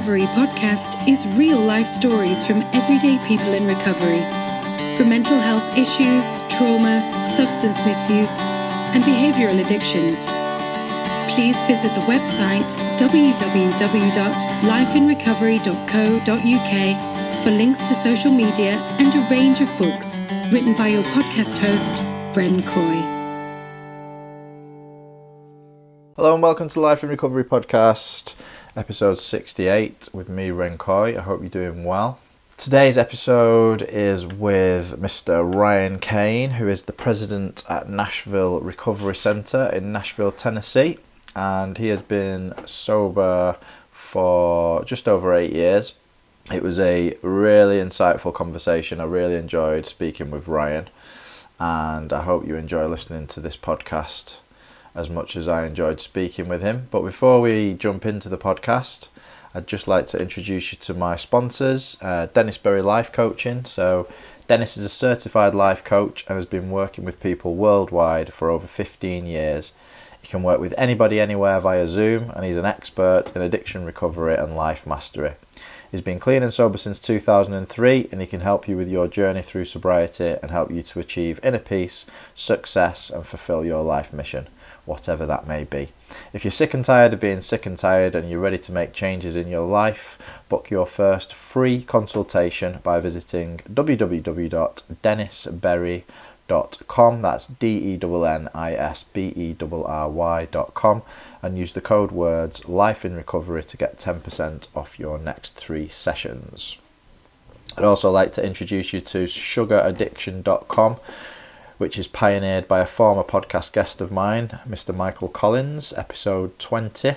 Recovery podcast is real-life stories from everyday people in recovery. From mental health issues, trauma, substance misuse, and behavioural addictions. Please visit the website www.lifeinrecovery.co.uk for links to social media and a range of books written by your podcast host, Ren Coy. Hello and welcome to Life in Recovery podcast, episode 68 with me, Ren Coy. I hope you're doing well. Today's episode is with Mr. Ryan Cain, who is the president at Nashville Recovery Center in Nashville, Tennessee, and he has been sober for just over 8 years. It was a really insightful conversation. I really enjoyed speaking with Ryan, and I hope you enjoy listening to this podcast as much as I enjoyed speaking with him. But before we jump into the podcast, I'd just like to introduce you to my sponsors, Dennis Berry Life Coaching. So Dennis is a certified life coach and has been working with people worldwide for over 15 years. He can work with anybody anywhere via Zoom, and he's an expert in addiction recovery and life mastery. He's been clean and sober since 2003, and he can help you with your journey through sobriety and help you to achieve inner peace, success, and fulfill your life mission, whatever that may be. If you're sick and tired of being sick and tired and you're ready to make changes in your life, book your first free consultation by visiting www.dennisberry.com. That's DENNISBERRY.com, and use the code words Life in Recovery to get 10% off your next 3 sessions. I'd also like to introduce you to sugaraddiction.com, which is pioneered by a former podcast guest of mine, Mr. Michael Collins, episode 20,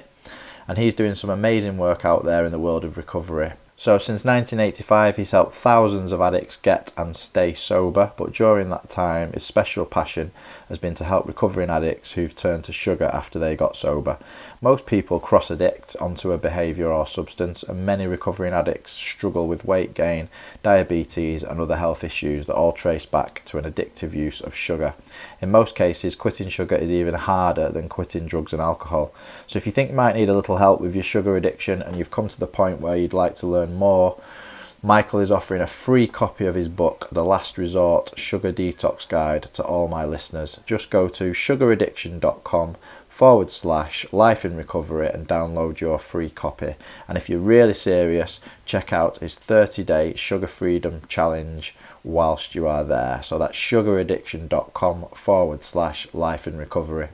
and he's doing some amazing work out there in the world of recovery. So since 1985, he's helped thousands of addicts get and stay sober, but during that time, his special passion has been to help recovering addicts who've turned to sugar after they got sober. Most people cross-addict onto a behaviour or substance, and many recovering addicts struggle with weight gain, diabetes and other health issues that all trace back to an addictive use of sugar. In most cases, quitting sugar is even harder than quitting drugs and alcohol. So if you think you might need a little help with your sugar addiction and you've come to the point where you'd like to learn more, Michael is offering a free copy of his book, The Last Resort Sugar Detox Guide, to all my listeners. Just go to sugaraddiction.com/life in recovery and download your free copy. And if you're really serious, check out his 30-day sugar freedom challenge whilst you are there. So that's sugaraddiction.com/life in recovery.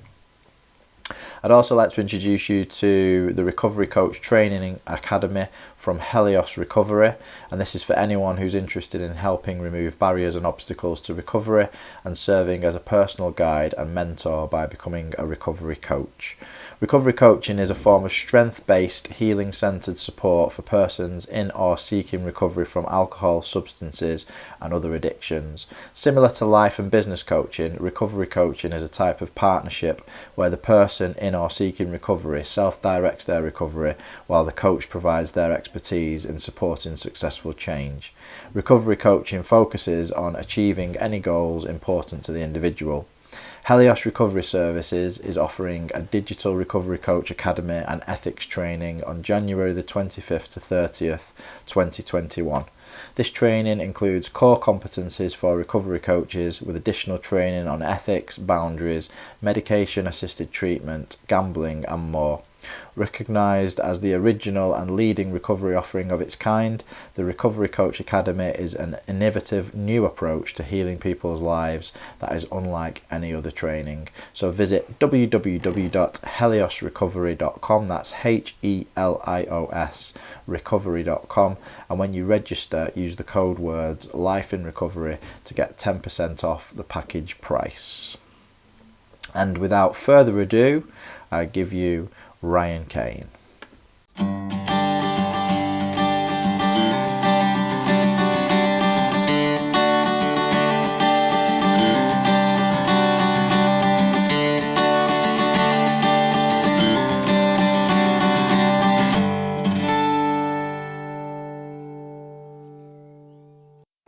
I'd also like to introduce you to the Recovery Coach Training Academy from Helios Recovery, and this is for anyone who's interested in helping remove barriers and obstacles to recovery and serving as a personal guide and mentor by becoming a recovery coach. Recovery coaching is a form of strength-based, healing-centered support for persons in or seeking recovery from alcohol, substances, and other addictions. Similar to life and business coaching, recovery coaching is a type of partnership where the person in or seeking recovery self-directs their recovery while the coach provides their expertise in supporting successful change. Recovery coaching focuses on achieving any goals important to the individual. Helios Recovery Services is offering a digital recovery coach academy and ethics training on January the 25th to 30th, 2021. This training includes core competencies for recovery coaches with additional training on ethics, boundaries, medication-assisted treatment, gambling and more. Recognised as the original and leading recovery offering of its kind, the Recovery Coach Academy is an innovative new approach to healing people's lives that is unlike any other training. So visit www.heliosrecovery.com, that's HELIOS recovery.com, and when you register, use the code words Life in Recovery to get 10% off the package price. And without further ado, I give you Ryan Cain.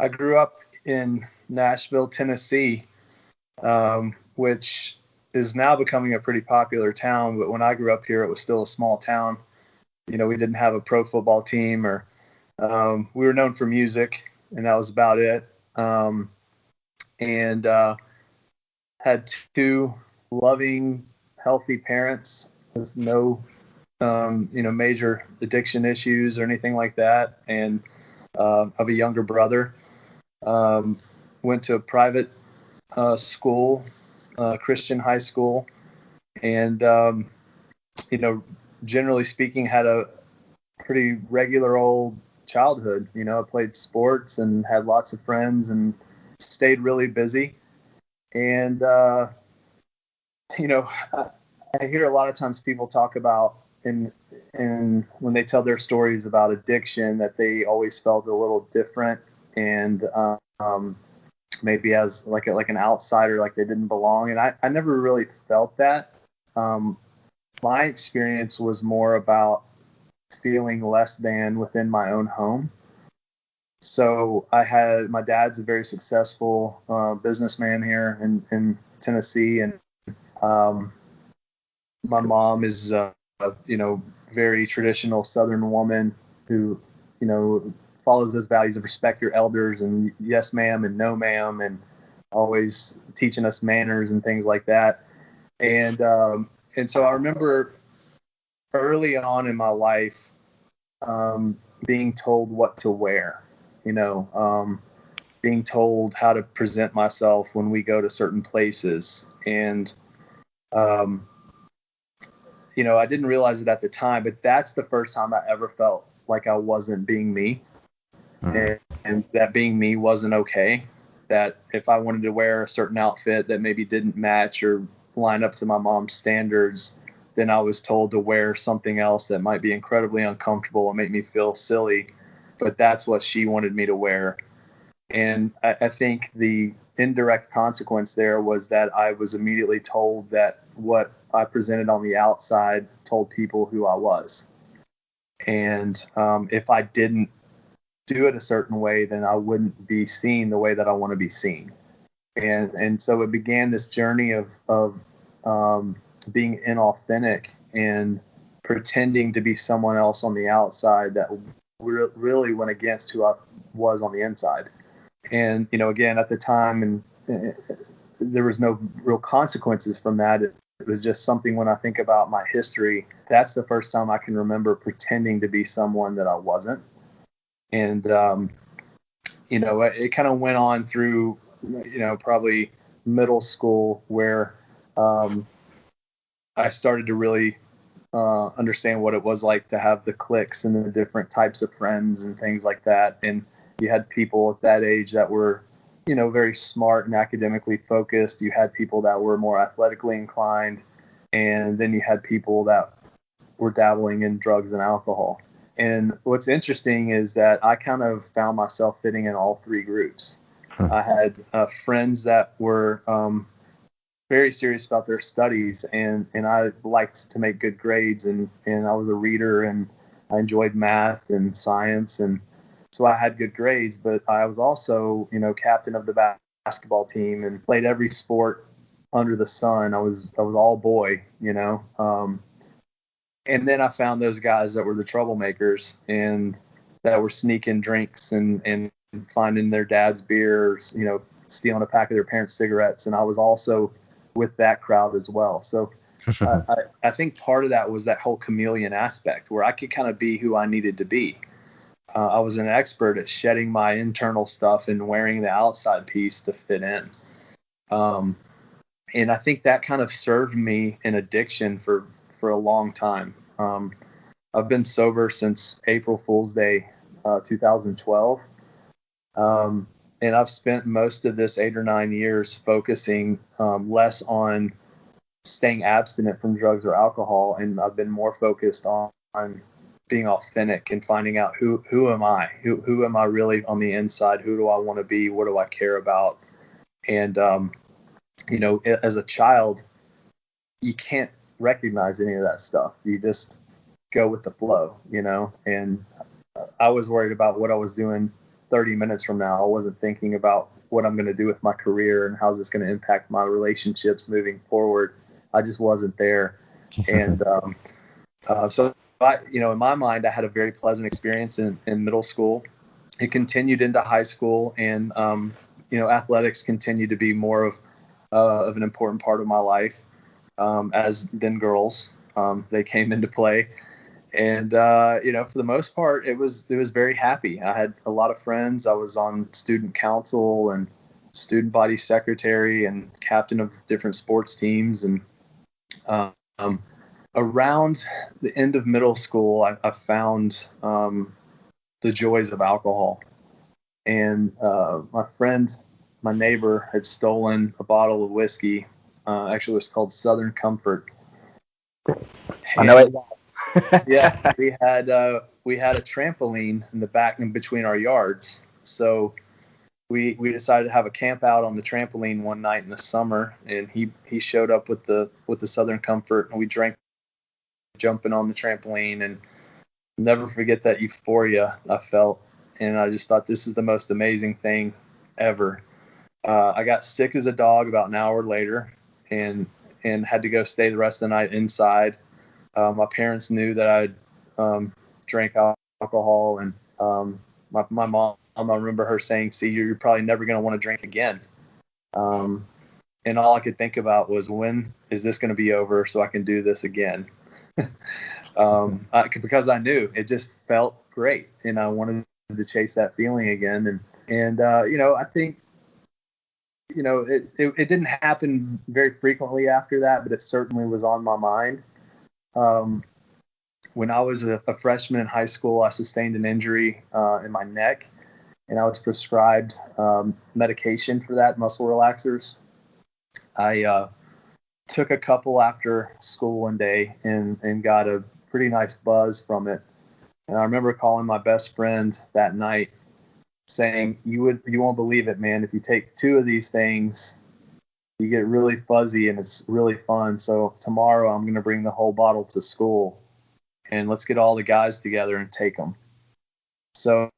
I grew up in Nashville, Tennessee, which is now becoming a pretty popular town. But when I grew up here, it was still a small town. we didn't have a pro football team, or we were known for music, and that was about it. And had two loving, healthy parents with no, major addiction issues or anything like that. And have a younger brother. Went to a private school, Christian high school, and generally speaking, had a pretty regular old childhood. I played sports and had lots of friends and stayed really busy. And I hear a lot of times people talk about in when they tell their stories about addiction, that they always felt a little different, and maybe as like an outsider, like they didn't belong. And I never really felt that. My experience was more about feeling less than within my own home. So my dad's a very successful businessman here in Tennessee, and my mom is very traditional Southern woman who follows those values of respect your elders and yes ma'am and no ma'am, and always teaching us manners and things like that. And so I remember early on in my life being told what to wear, being told how to present myself when we go to certain places. And I didn't realize it at the time, but that's the first time I ever felt like I wasn't being me. And that being me wasn't okay. That if I wanted to wear a certain outfit that maybe didn't match or line up to my mom's standards, then I was told to wear something else that might be incredibly uncomfortable and make me feel silly, but that's what she wanted me to wear. And I think the indirect consequence there was that I was immediately told that what I presented on the outside told people who I was. And if I didn't do it a certain way, then I wouldn't be seen the way that I want to be seen. And so it began this journey of being inauthentic and pretending to be someone else on the outside that really went against who I was on the inside. And, again, at the time, and there was no real consequences from that. It was just something, when I think about my history, that's the first time I can remember pretending to be someone that I wasn't. And, it kind of went on through, probably middle school, where I started to really understand what it was like to have the cliques and the different types of friends and things like that. And you had people at that age that were, very smart and academically focused. You had people that were more athletically inclined. And then you had people that were dabbling in drugs and alcohol. And what's interesting is that I kind of found myself fitting in all three groups. I had friends that were very serious about their studies, and I liked to make good grades, and I was a reader, and I enjoyed math and science, and so I had good grades. But I was also, captain of the basketball team and played every sport under the sun. I was all boy, and then I found those guys that were the troublemakers and that were sneaking drinks and finding their dad's beers, stealing a pack of their parents' cigarettes. And I was also with that crowd as well. So I think part of that was that whole chameleon aspect where I could kind of be who I needed to be. I was an expert at shedding my internal stuff and wearing the outside piece to fit in. And I think that kind of served me in addiction for a long time. I've been sober since April Fool's Day, 2012. And I've spent most of this 8 or 9 years focusing less on staying abstinent from drugs or alcohol. And I've been more focused on being authentic and finding out who am I? Who am I really on the inside? Who do I want to be? What do I care about? And, as a child, you can't recognize any of that stuff. You just go with the flow, and I was worried about what I was doing 30 minutes from now. I wasn't thinking about what I'm going to do with my career and how's this going to impact my relationships moving forward. I just wasn't there. And so in my mind, I had a very pleasant experience in middle school. It continued into high school, and athletics continued to be more of an important part of my life. As then girls, they came into play, and for the most part, it was very happy. I had a lot of friends. I was on student council and student body secretary and captain of different sports teams, and around the end of middle school, I found the joys of alcohol. And my neighbor, had stolen a bottle of whiskey. Actually, it was called Southern Comfort. I know it. Yeah, we had a trampoline in the back and between our yards. So we decided to have a camp out on the trampoline one night in the summer, and he showed up with the Southern Comfort, and we drank jumping on the trampoline, and never forget that euphoria I felt. And I just thought, this is the most amazing thing ever. I got sick as a dog about an hour later, and had to go stay the rest of the night inside. My parents knew that I'd drank alcohol, and my mom, I remember her saying, "See, you're probably never going to want to drink again." And all I could think about was, when is this going to be over so I can do this again? Because I knew it just felt great, and I wanted to chase that feeling again. And I think, it didn't happen very frequently after that, but it certainly was on my mind. When I was a freshman in high school, I sustained an injury in my neck, and I was prescribed medication for that, muscle relaxers. I took a couple after school one day and got a pretty nice buzz from it. And I remember calling my best friend that night saying, you won't believe it, man. If you take 2 of these things, you get really fuzzy and it's really fun. So tomorrow I'm going to bring the whole bottle to school, and let's get all the guys together and take them. So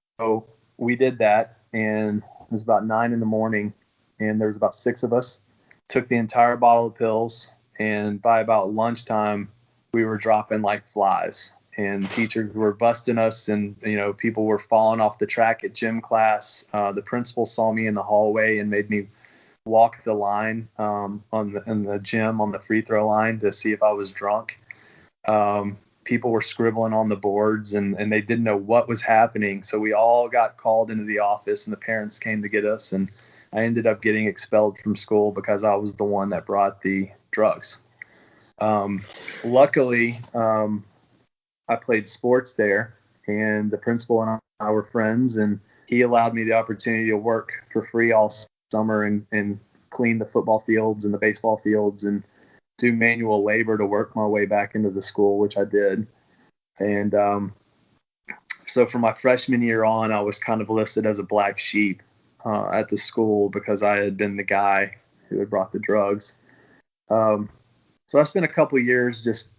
we did that, and it was about 9 a.m, and there was about 6 of us. Took the entire bottle of pills, and by about lunchtime, we were dropping like flies, and teachers were busting us, and people were falling off the track at gym class. The principal saw me in the hallway and made me walk the line in the gym on the free throw line to see if I was drunk. People were scribbling on the boards, and they didn't know what was happening. So we all got called into the office, and the parents came to get us, and I ended up getting expelled from school because I was the one that brought the drugs. Luckily, I played sports there, and the principal and I were friends, and he allowed me the opportunity to work for free all summer and clean the football fields and the baseball fields and do manual labor to work my way back into the school, which I did. And so from my freshman year on, I was kind of listed as a black sheep at the school because I had been the guy who had brought the drugs. So I spent a couple of years just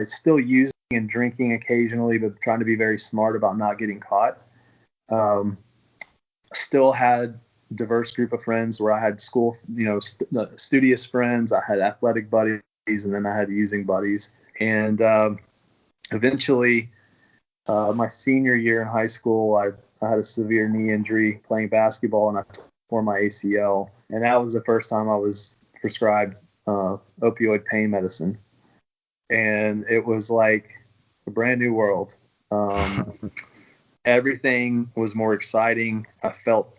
still using and drinking occasionally, but trying to be very smart about not getting caught. Still had a diverse group of friends where I had school, studious friends, I had athletic buddies, and then I had using buddies. And eventually, my senior year in high school, I had a severe knee injury playing basketball, and I tore my ACL. And that was the first time I was prescribed opioid pain medicine. And it was like a brand new world. Everything was more exciting. I felt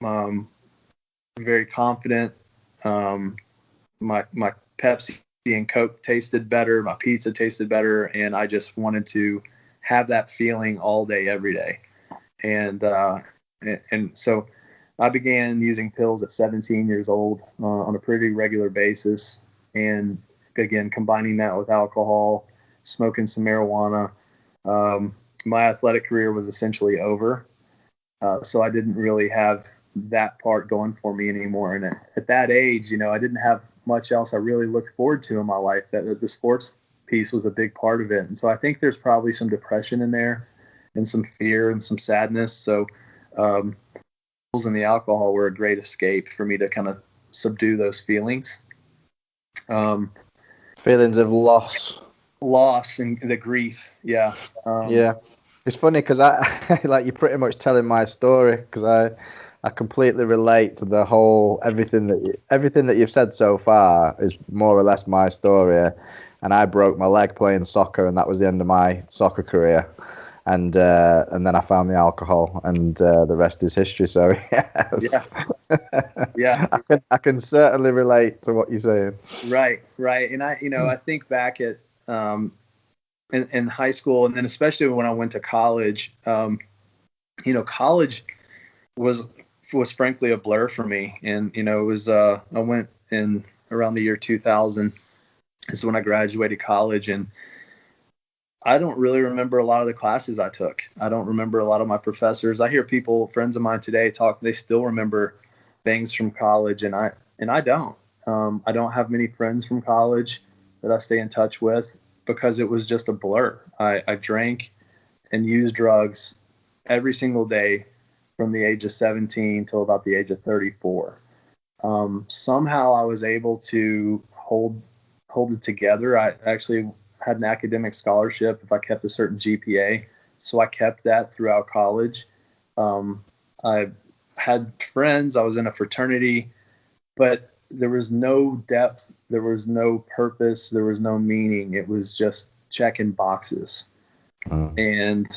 very confident. My Pepsi and Coke tasted better. My pizza tasted better. And I just wanted to have that feeling all day, every day. And so I began using pills at 17 years old on a pretty regular basis. And again, combining that with alcohol, smoking some marijuana. My athletic career was essentially over. So I didn't really have that part going for me anymore. And at that age, I didn't have much else I really looked forward to in my life. That the sports piece was a big part of it. And so I think there's probably some depression in there and some fear and some sadness. So pills and the alcohol were a great escape for me to kind of subdue those feelings. Feelings of loss loss and the grief. Yeah. Yeah. It's funny because I like you're pretty much telling my story, because I completely relate to the whole everything that you've said so far is more or less my story. And I broke my leg playing soccer, and that was the end of my soccer career. And then I found the alcohol, and the rest is history. So yes. Yeah. I can certainly relate to what you're saying. Right. And I think back at in high school, and then especially when I went to college. College was frankly a blur for me, and it was I went in around the year 2000 is when I graduated college, and I don't really remember a lot of the classes I took. I don't remember a lot of my professors. I hear friends of mine today talk, they still remember things from college, and I don't. I don't have many friends from college that I stay in touch with because it was just a blur. I drank and used drugs every single day from the age of 17 till about the age of 34. Somehow I was able to hold it together. I actually had an academic scholarship if I kept a certain GPA, so I kept that throughout college. I had friends. I was in a fraternity, but there was no depth. There was no purpose. There was no meaning. It was just checking boxes. And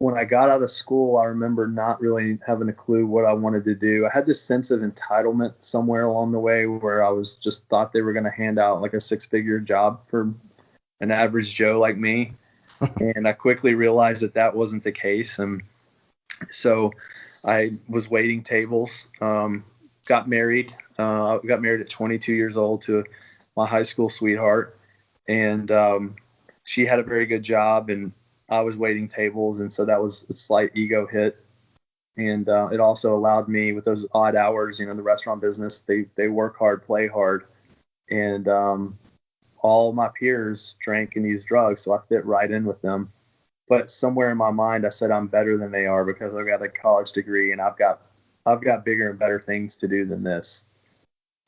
when I got out of school, I remember not really having a clue what I wanted to do. I had this sense of entitlement somewhere along the way where I was just thought they were going to hand out like a 6-figure job for an average Joe like me. And I quickly realized that wasn't the case. And so I was waiting tables, got married. I got married at 22 years old to my high school sweetheart. And she had a very good job, and I was waiting tables, and so that was a slight ego hit. And it also allowed me, with those odd hours, the restaurant business, they work hard, play hard. And all my peers drank and used drugs, so I fit right in with them. But somewhere in my mind, I said I'm better than they are because I've got a college degree and I've got bigger and better things to do than this.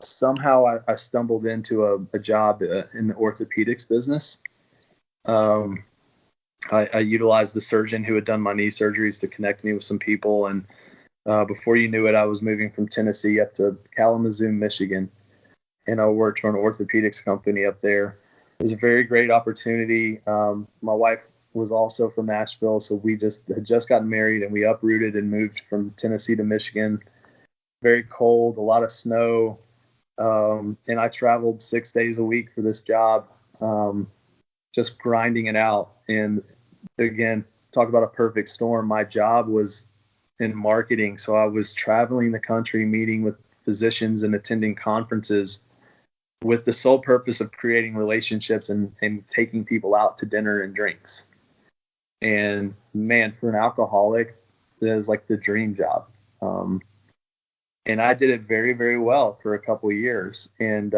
Somehow I stumbled into a job in the orthopedics business. I utilized the surgeon who had done my knee surgeries to connect me with some people. And before you knew it, I was moving from Tennessee up to Kalamazoo, Michigan. And I worked for an orthopedics company up there. It was a very great opportunity. My wife was also from Nashville, so we had just gotten married, and we uprooted and moved from Tennessee to Michigan. Very cold, a lot of snow. And I traveled 6 days a week for this job. Just grinding it out. And again, talk about a perfect storm. My job was in marketing. So I was traveling the country, meeting with physicians and attending conferences with the sole purpose of creating relationships and taking people out to dinner and drinks. And man, for an alcoholic, that is like the dream job. And I did it very, very well for a couple of years. And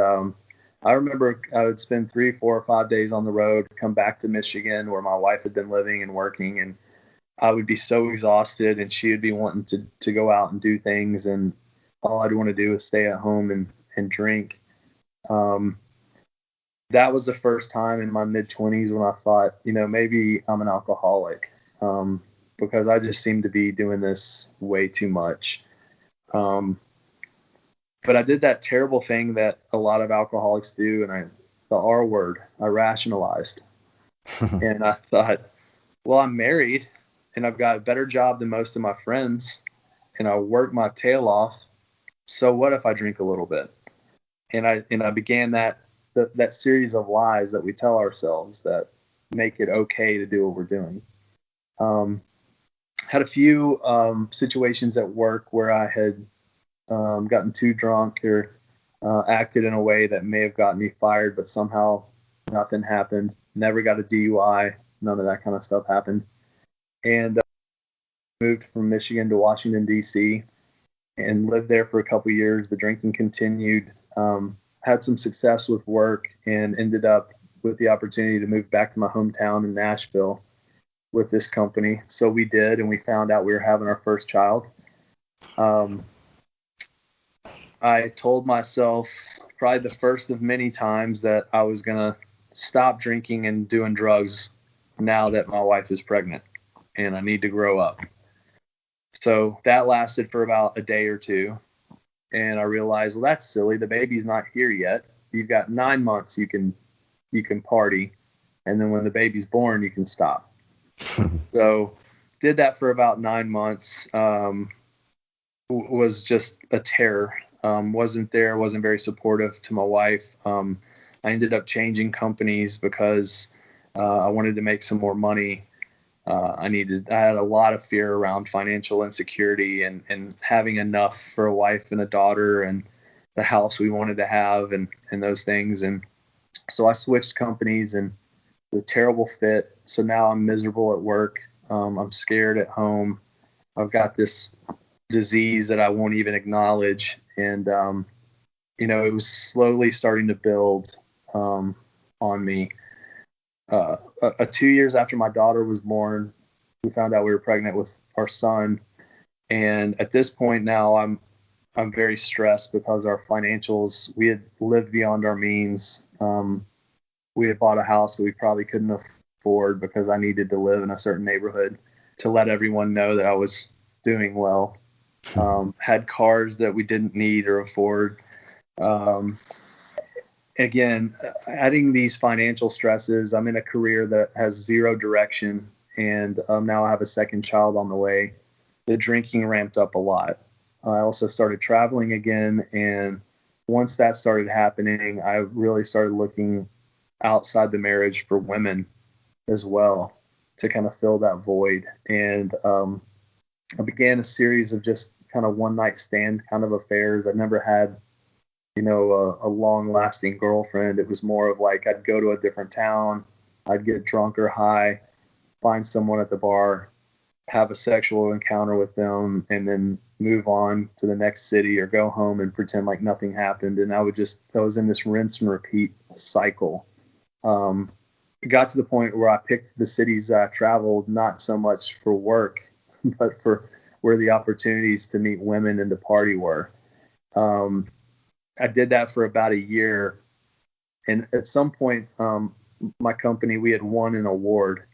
I remember I would spend 3, 4, or 5 days on the road, come back to Michigan where my wife had been living and working, and I would be so exhausted, and she would be wanting to go out and do things, and all I'd want to do is stay at home and drink. That was the first time in my mid-20s when I thought, maybe I'm an alcoholic, because I just seemed to be doing this way too much. But I did that terrible thing that a lot of alcoholics do, and the R word, I rationalized. And I thought, well, I'm married, and I've got a better job than most of my friends, and I work my tail off. So what if I drink a little bit? And I began that series of lies that we tell ourselves that make it okay to do what we're doing. Had a few situations at work where I had gotten too drunk or acted in a way that may have gotten me fired, but somehow nothing happened. Never got a DUI. None of that kind of stuff happened. And moved from Michigan to Washington, D.C. and lived there for a couple of years. The drinking continued. Had some success with work and ended up with the opportunity to move back to my hometown in Nashville with this company. So we did, and we found out we were having our first child. I told myself probably the first of many times that I was going to stop drinking and doing drugs now that my wife is pregnant and I need to grow up. So that lasted for about a day or two. And I realized, well, that's silly. The baby's not here yet. You've got 9 months you can party. And then when the baby's born, you can stop. So did that for about 9 months. Was just a terror. Wasn't very supportive to my wife. I ended up changing companies because I wanted to make some more money. I had a lot of fear around financial insecurity and having enough for a wife and a daughter and the house we wanted to have and those things. And so I switched companies and it was a terrible fit. So now I'm miserable at work. I'm scared at home. I've got this disease that I won't even acknowledge. And, it was slowly starting to build on me. 2 years after my daughter was born, we found out we were pregnant with our son. And at this point now, I'm very stressed because our financials, we had lived beyond our means. We had bought a house that we probably couldn't afford because I needed to live in a certain neighborhood to let everyone know that I was doing well. Had cars that we didn't need or afford. Again, adding these financial stresses, I'm in a career that has zero direction, and now I have a second child on the way. The drinking ramped up a lot. I also started traveling again, and once that started happening, I really started looking outside the marriage for women as well to kind of fill that void. And I began a series of just kind of one night stand kind of affairs. I never had a long-lasting girlfriend. It was more of like I'd go to a different town, I'd get drunk or high, find someone at the bar, have a sexual encounter with them, and then move on to the next city or go home and pretend like nothing happened. And I was in this rinse and repeat cycle. It got to the point where I picked the cities I traveled not so much for work, but for where the opportunities to meet women and to party were. I did that for about a year. And at some point, my company, we had won an award,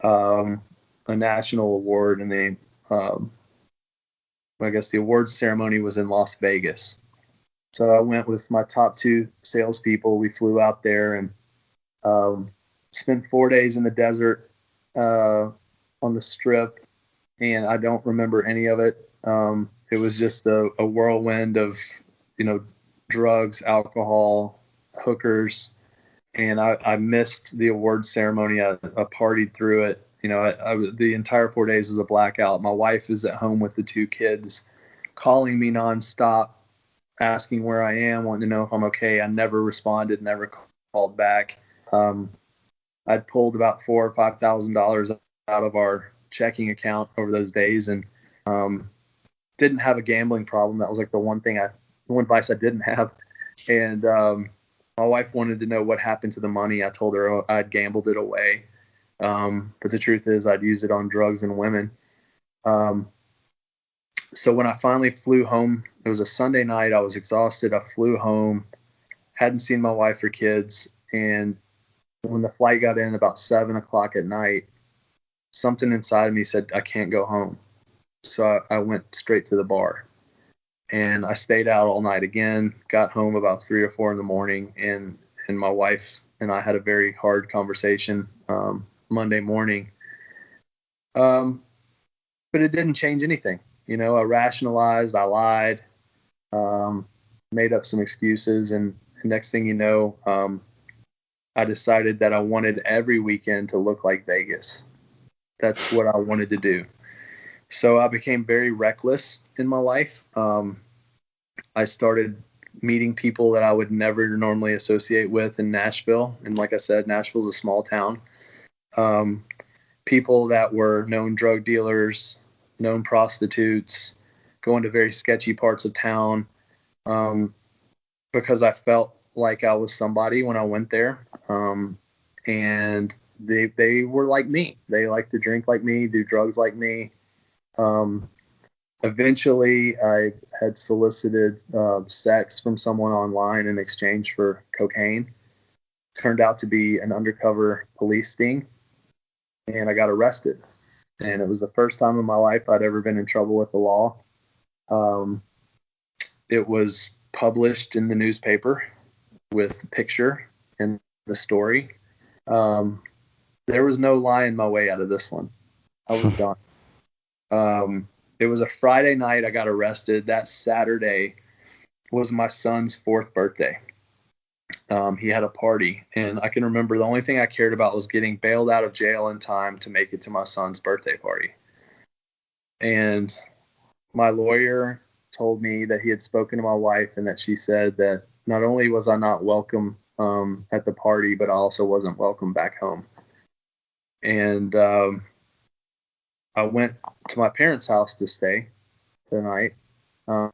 a national award. And I guess the awards ceremony was in Las Vegas. So I went with my top 2 salespeople. We flew out there and spent 4 days in the desert on the Strip. And I don't remember any of it. It was just a whirlwind of, drugs, alcohol, hookers, and I missed the award ceremony. I partied through it. The entire 4 days was a blackout. My wife is at home with the 2 kids, calling me nonstop, asking where I am, wanting to know if I'm okay. I never responded, never called back. I'd pulled about $4,000 or $5,000 out of our checking account over those days, and didn't have a gambling problem. That was like the one vice I didn't have. And my wife wanted to know what happened to the money. I told her I'd gambled it away. But the truth is I'd used it on drugs and women. So when I finally flew home, it was a Sunday night. I was exhausted. I flew home, hadn't seen my wife or kids. And when the flight got in about 7:00 at night, something inside of me said, I can't go home. So I went straight to the bar. And I stayed out all night again, got home about 3 or 4 in the morning, and my wife and I had a very hard conversation Monday morning. But it didn't change anything. I rationalized, I lied, made up some excuses, and the next thing you know, I decided that I wanted every weekend to look like Vegas. That's what I wanted to do. So I became very reckless in my life. I started meeting people that I would never normally associate with in Nashville. And like I said, Nashville's a small town. People that were known drug dealers, known prostitutes, going to very sketchy parts of town, because I felt like I was somebody when I went there. And they were like me. They liked to drink like me, do drugs like me. Eventually, I had solicited sex from someone online in exchange for cocaine. turned out to be an undercover police sting, and I got arrested. And it was the first time in my life I'd ever been in trouble with the law. It was published in the newspaper with the picture and the story. There was no lying my way out of this one. I was done. It was a Friday night I got arrested. That Saturday was my son's 4th birthday. He had a party, and I can remember the only thing I cared about was getting bailed out of jail in time to make it to my son's birthday party. And my lawyer told me that he had spoken to my wife and that she said that not only was I not welcome at the party, but I also wasn't welcome back home. And I went to my parents' house to stay the night. I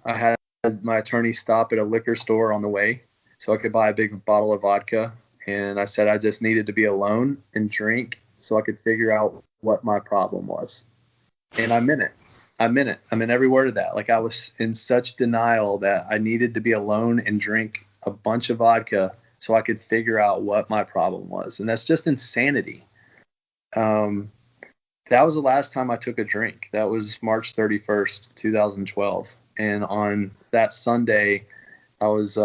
had my attorney stop at a liquor store on the way so I could buy a big bottle of vodka. And I said I just needed to be alone and drink so I could figure out what my problem was. And I meant it. I meant every word of that. Like, I was in such denial that I needed to be alone and drink a bunch of vodka so I could figure out what my problem was. And that's just insanity. That was the last time I took a drink. That was March 31st, 2012. And on that Sunday, I was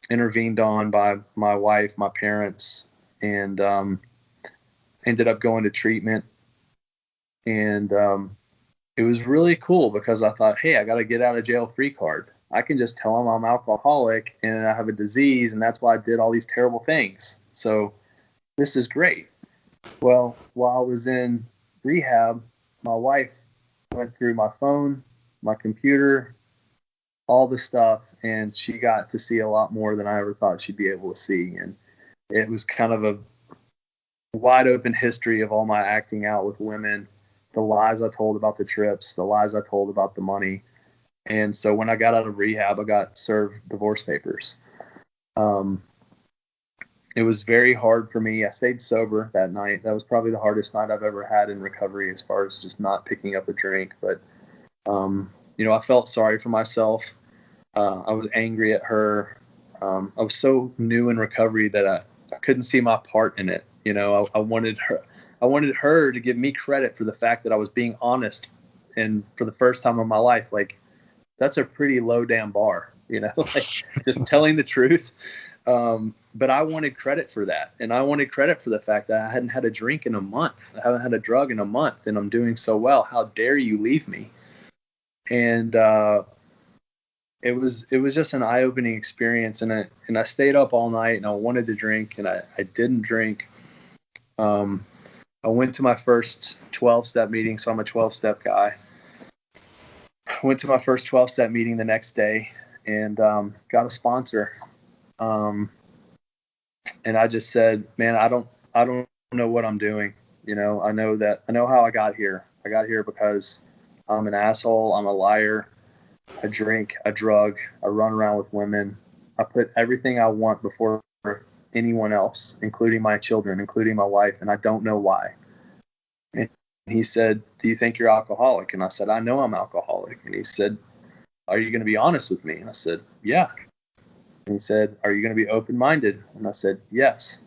intervened on by my wife, my parents, and ended up going to treatment. And it was really cool because I thought, hey, I got a get out of jail free card. I can just tell them I'm alcoholic and I have a disease, and that's why I did all these terrible things. So this is great. Well, while I was in rehab, my wife went through my phone, my computer, all the stuff, and she got to see a lot more than I ever thought she'd be able to see. And it was kind of a wide open history of all my acting out with women, the lies I told about the trips, the lies I told about the money. And so when I got out of rehab, I got served divorce papers. It was very hard for me. I stayed sober that night. That was probably the hardest night I've ever had in recovery as far as just not picking up a drink. But, I felt sorry for myself. I was angry at her. I was so new in recovery that I couldn't see my part in it. I wanted her to give me credit for the fact that I was being honest. And for the first time in my life, like, that's a pretty low damn bar, like just telling the truth. But I wanted credit for that. And I wanted credit for the fact that I hadn't had a drink in a month. I haven't had a drug in a month, and I'm doing so well. How dare you leave me? And it was just an eye-opening experience. And I stayed up all night, and I wanted to drink, and I didn't drink. I went to my first 12-step meeting, so I'm a 12-step guy. I went to my first 12-step meeting the next day and got a sponsor. And I just said, man, I don't know what I'm doing. I know how I got here. I got here because I'm an asshole. I'm a liar. I drink, I drug, I run around with women. I put everything I want before anyone else, including my children, including my wife. And I don't know why. And he said, do you think you're alcoholic? And I said, I know I'm alcoholic. And he said, are you going to be honest with me? And I said, yeah. And he said, are you going to be open-minded? And I said, yes.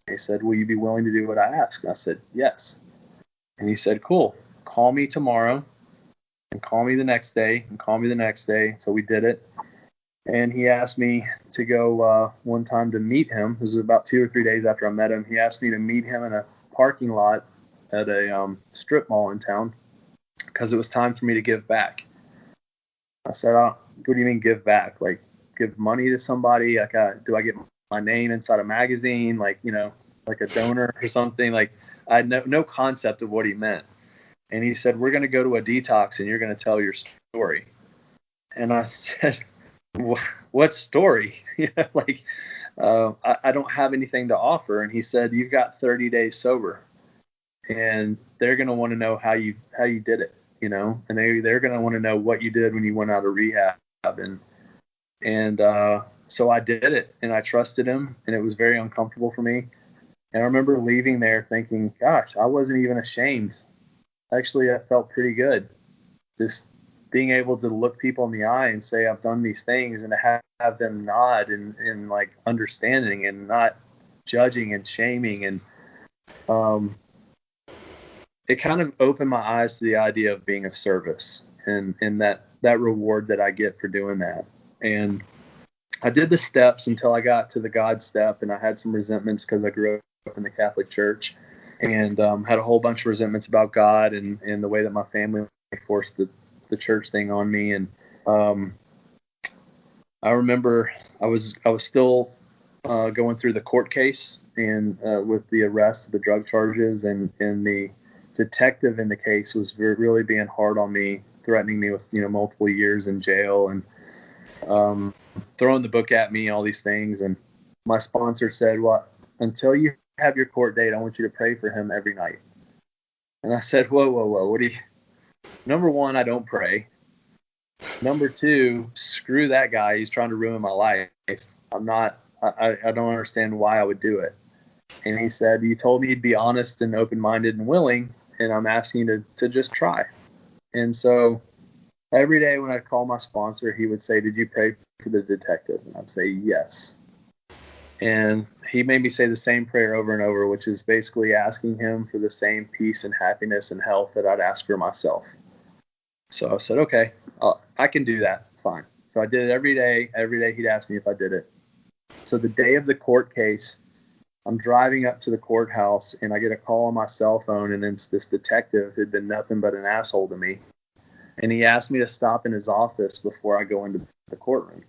And he said, will you be willing to do what I ask? And I said, yes. And he said, cool. Call me tomorrow and call me the next day and call me the next day. So we did it. And he asked me to go one time to meet him. This was about 2 or 3 days after I met him. He asked me to meet him in a parking lot at a strip mall in town because it was time for me to give back. I said, what do you mean give back? Like, give money to somebody? Like, do I get my name inside a magazine? Like, like a donor or something? Like, I had no concept of what he meant. And he said, we're going to go to a detox and you're going to tell your story. And I said, what story? I don't have anything to offer. And he said, you've got 30 days sober. And they're going to want to know how you did it, and they're going to want to know what you did when you went out of rehab. And so I did it, and I trusted him, and it was very uncomfortable for me. And I remember leaving there thinking, gosh, I wasn't even ashamed. Actually, I felt pretty good. Just being able to look people in the eye and say, I've done these things, and to have them nod in like understanding and not judging and shaming. And it kind of opened my eyes to the idea of being of service and that reward that I get for doing that. And I did the steps until I got to the God step, and I had some resentments because I grew up in the Catholic Church, and had a whole bunch of resentments about God and the way that my family forced the church thing on me. And I remember I was still going through the court case and with the arrest, the drug charges, and the detective in the case was really being hard on me, threatening me with multiple years in jail and throwing the book at me, all these things. And my sponsor said, well, until you have your court date, I want you to pray for him every night. And I said, whoa, what do you? Number one, I don't pray. Number two, screw that guy. He's trying to ruin my life. I'm not, I don't understand why I would do it. And he said, you told me you'd be honest and open-minded and willing, and I'm asking you to just try. And so every day when I'd call my sponsor, he would say, did you pray for the detective? And I'd say, yes. And he made me say the same prayer over and over, which is basically asking him for the same peace and happiness and health that I'd ask for myself. So I said, okay, I can do that. Fine. So I did it every day. Every day he'd ask me if I did it. So the day of the court case, I'm driving up to the courthouse, and I get a call on my cell phone, and then this detective who'd been nothing but an asshole to me. And he asked me to stop in his office before I go into the courtroom.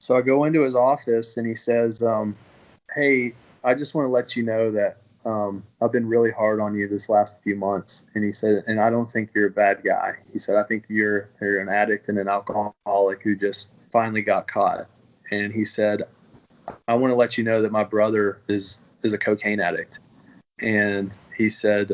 So I go into his office, and he says, hey, I just want to let you know that I've been really hard on you this last few months. And he said, and I don't think you're a bad guy. He said, I think you're an addict and an alcoholic who just finally got caught. And he said, I want to let you know that my brother is a cocaine addict. And he said,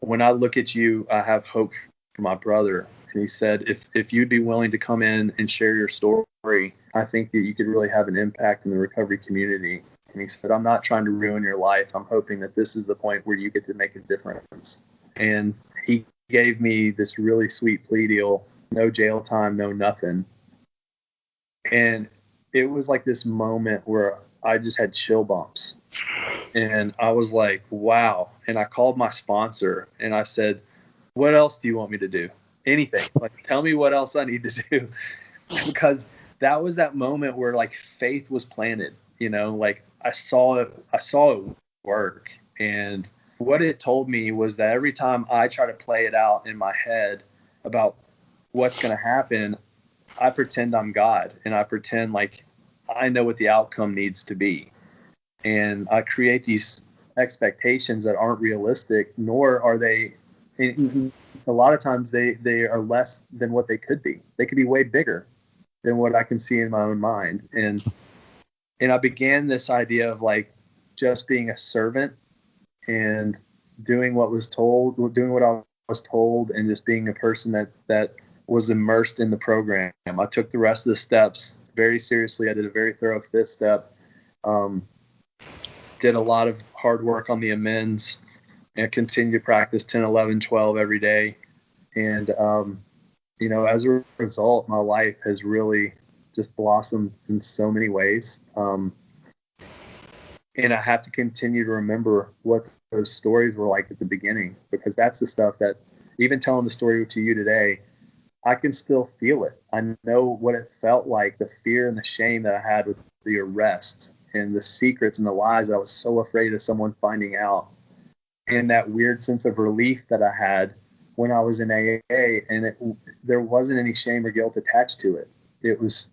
when I look at you, I have hope for my brother. And he said, if you'd be willing to come in and share your story, I think that you could really have an impact in the recovery community. And he said, I'm not trying to ruin your life. I'm hoping that this is the point where you get to make a difference. And he gave me this really sweet plea deal, no jail time, no nothing. And it was like this moment where I just had chill bumps. And I was like, wow. And I called my sponsor and I said, what else do you want me to do? Anything. Like, tell me what else I need to do. Because that was that moment where like faith was planted, like I saw it work. And what it told me was that every time I try to play it out in my head about what's going to happen, I pretend I'm God, and I pretend like I know what the outcome needs to be. And I create these expectations that aren't realistic, nor are they. A lot of times they are less than what they could be. They could be way bigger than what I can see in my own mind. And I began this idea of like just being a servant and doing what I was told, and just being a person that was immersed in the program. I took the rest of the steps very seriously. I did a very thorough fifth step, did a lot of hard work on the amends, and continued to practice 10, 11, 12 every day. And, as a result, my life has really just blossomed in so many ways. And I have to continue to remember what those stories were like at the beginning, because that's the stuff that, even telling the story to you today, I can still feel it. I know what it felt like, the fear and the shame that I had with the arrests and the secrets and the lies that I was so afraid of someone finding out, and that weird sense of relief that I had when I was in AA, and there wasn't any shame or guilt attached to it. It was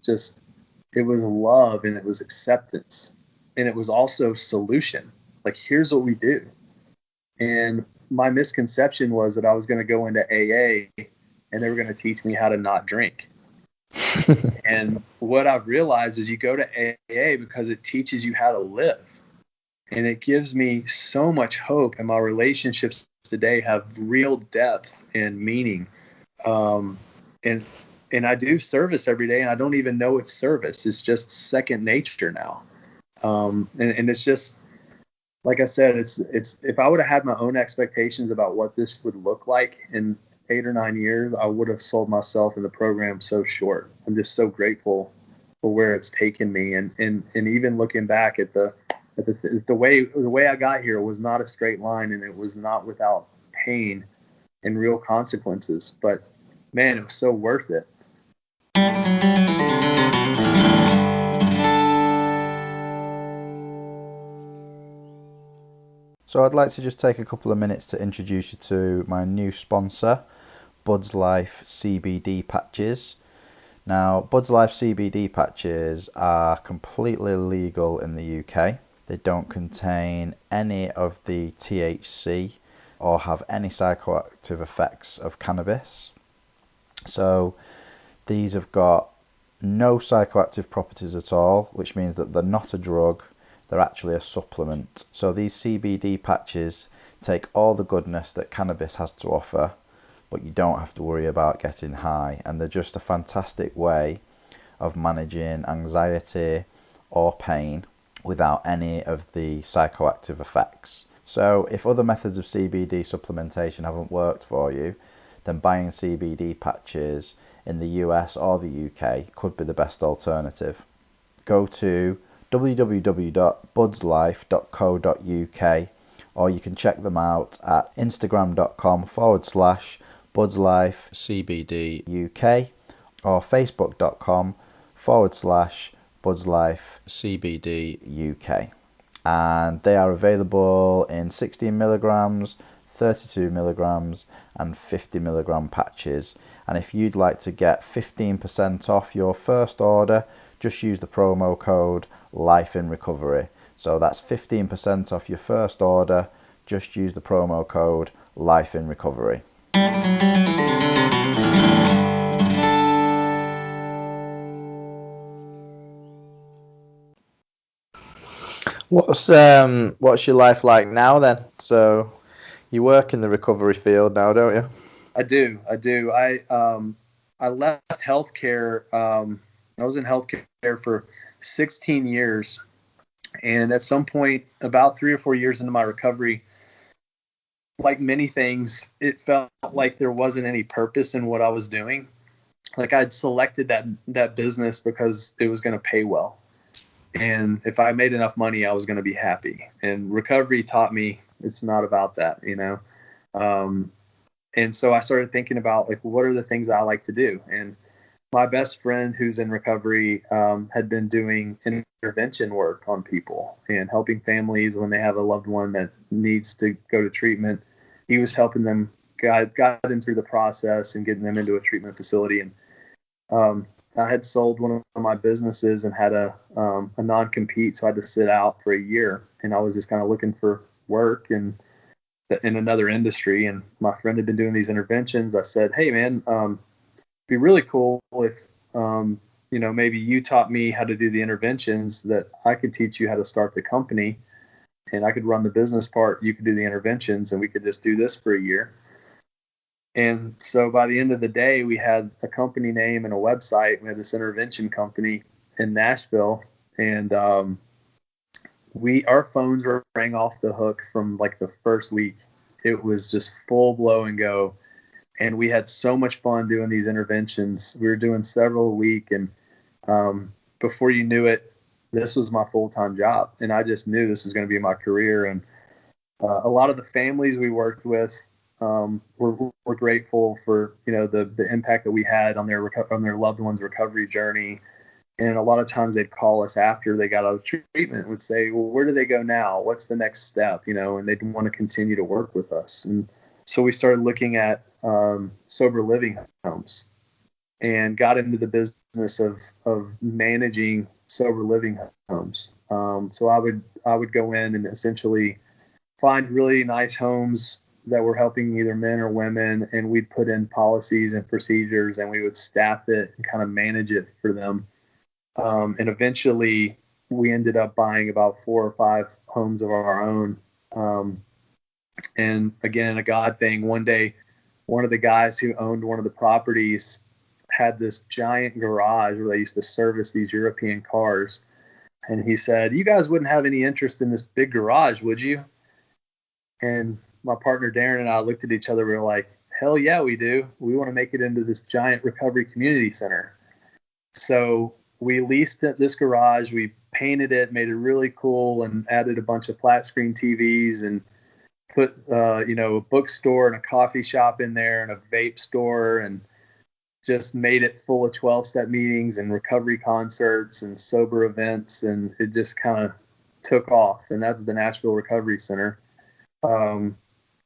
love, and it was acceptance, and it was also solution. Like, here's what we do. And my misconception was that I was going to go into AA and they were going to teach me how to not drink. And what I've realized is you go to AA because it teaches you how to live. And it gives me so much hope, and my relationships today have real depth and meaning. And I do service every day, and I don't even know it's service. It's just second nature now. And it's just, like I said, it's if I would have had my own expectations about what this would look like, and 8 or 9 years, I would have sold myself in the program so short. I'm just so grateful for where it's taken me. And even looking back at the way I got here was not a straight line, and it was not without pain and real consequences. But man, it was so worth it. So I'd like to just take a couple of minutes to introduce you to my new sponsor, Bud's Life CBD patches. Now, Bud's Life CBD patches are completely legal in the UK. They don't contain any of the THC or have any psychoactive effects of cannabis. So these have got no psychoactive properties at all, which means that they're not a drug, they're actually a supplement. So these CBD patches take all the goodness that cannabis has to offer, but you don't have to worry about getting high, and they're just a fantastic way of managing anxiety or pain without any of the psychoactive effects. So if other methods of CBD supplementation haven't worked for you, then buying CBD patches in the US or the UK could be the best alternative. Go to www.budslife.co.uk, or you can check them out at instagram.com/BudsLifeCBDUK or facebook.com/BudsLifeCBDUK. And they are available in 16 milligrams, 32 milligrams and 50 milligram patches. And if you'd like to get 15% off your first order, just use the promo code Life in Recovery. So that's 15% off your first order. Just use the promo code Life in Recovery. What's your life like now then? So you work in the recovery field now, don't you? I do. I left healthcare. I was in healthcare for 16 years. And at some point, about 3 or 4 years into my recovery, like many things, it felt like there wasn't any purpose in what I was doing. Like I'd selected that business because it was going to pay well. And if I made enough money, I was going to be happy. And recovery taught me it's not about that, you know. And so I started thinking about, like, what are the things I like to do? And my best friend who's in recovery had been doing intervention work on people and helping families when they have a loved one that needs to go to treatment. He was helping them, guide them through the process and getting them into a treatment facility. And I had sold one of my businesses and had a non-compete, so I had to sit out for a year. And I was just kind of looking for work in another industry. And my friend had been doing these interventions. I said, hey, man, it'd be really cool if, maybe you taught me how to do the interventions, that I could teach you how to start the company, and I could run the business part. You could do the interventions, and we could just do this for a year. And so by the end of the day, we had a company name and a website. We had this intervention company in Nashville, and our phones rang off the hook from like the first week. It was just full blow and go. And we had so much fun doing these interventions. We were doing several a week. And before you knew it, this was my full-time job. And I just knew this was going to be my career. And a lot of the families we worked with were grateful for, the impact that we had on their loved one's recovery journey. And a lot of times they'd call us after they got out of treatment and would say, well, where do they go now? What's the next step? And they'd want to continue to work with us. And so we started looking at sober living homes and got into the business of managing sober living homes. So I would go in and essentially find really nice homes that were helping either men or women, and we'd put in policies and procedures, and we would staff it and kind of manage it for them. And eventually we ended up buying about 4 or 5 homes of our own. And again, a God thing. One day, one of the guys who owned one of the properties had this giant garage where they used to service these European cars. And he said, you guys wouldn't have any interest in this big garage, would you? And my partner Darren and I looked at each other. We were like, hell yeah, we do. We want to make it into this giant recovery community center. So we leased this garage, we painted it, made it really cool, and added a bunch of flat screen TVs and put, a bookstore and a coffee shop in there and a vape store, and just made it full of 12-step meetings and recovery concerts and sober events. And it just kind of took off. And that's the Nashville Recovery Center. And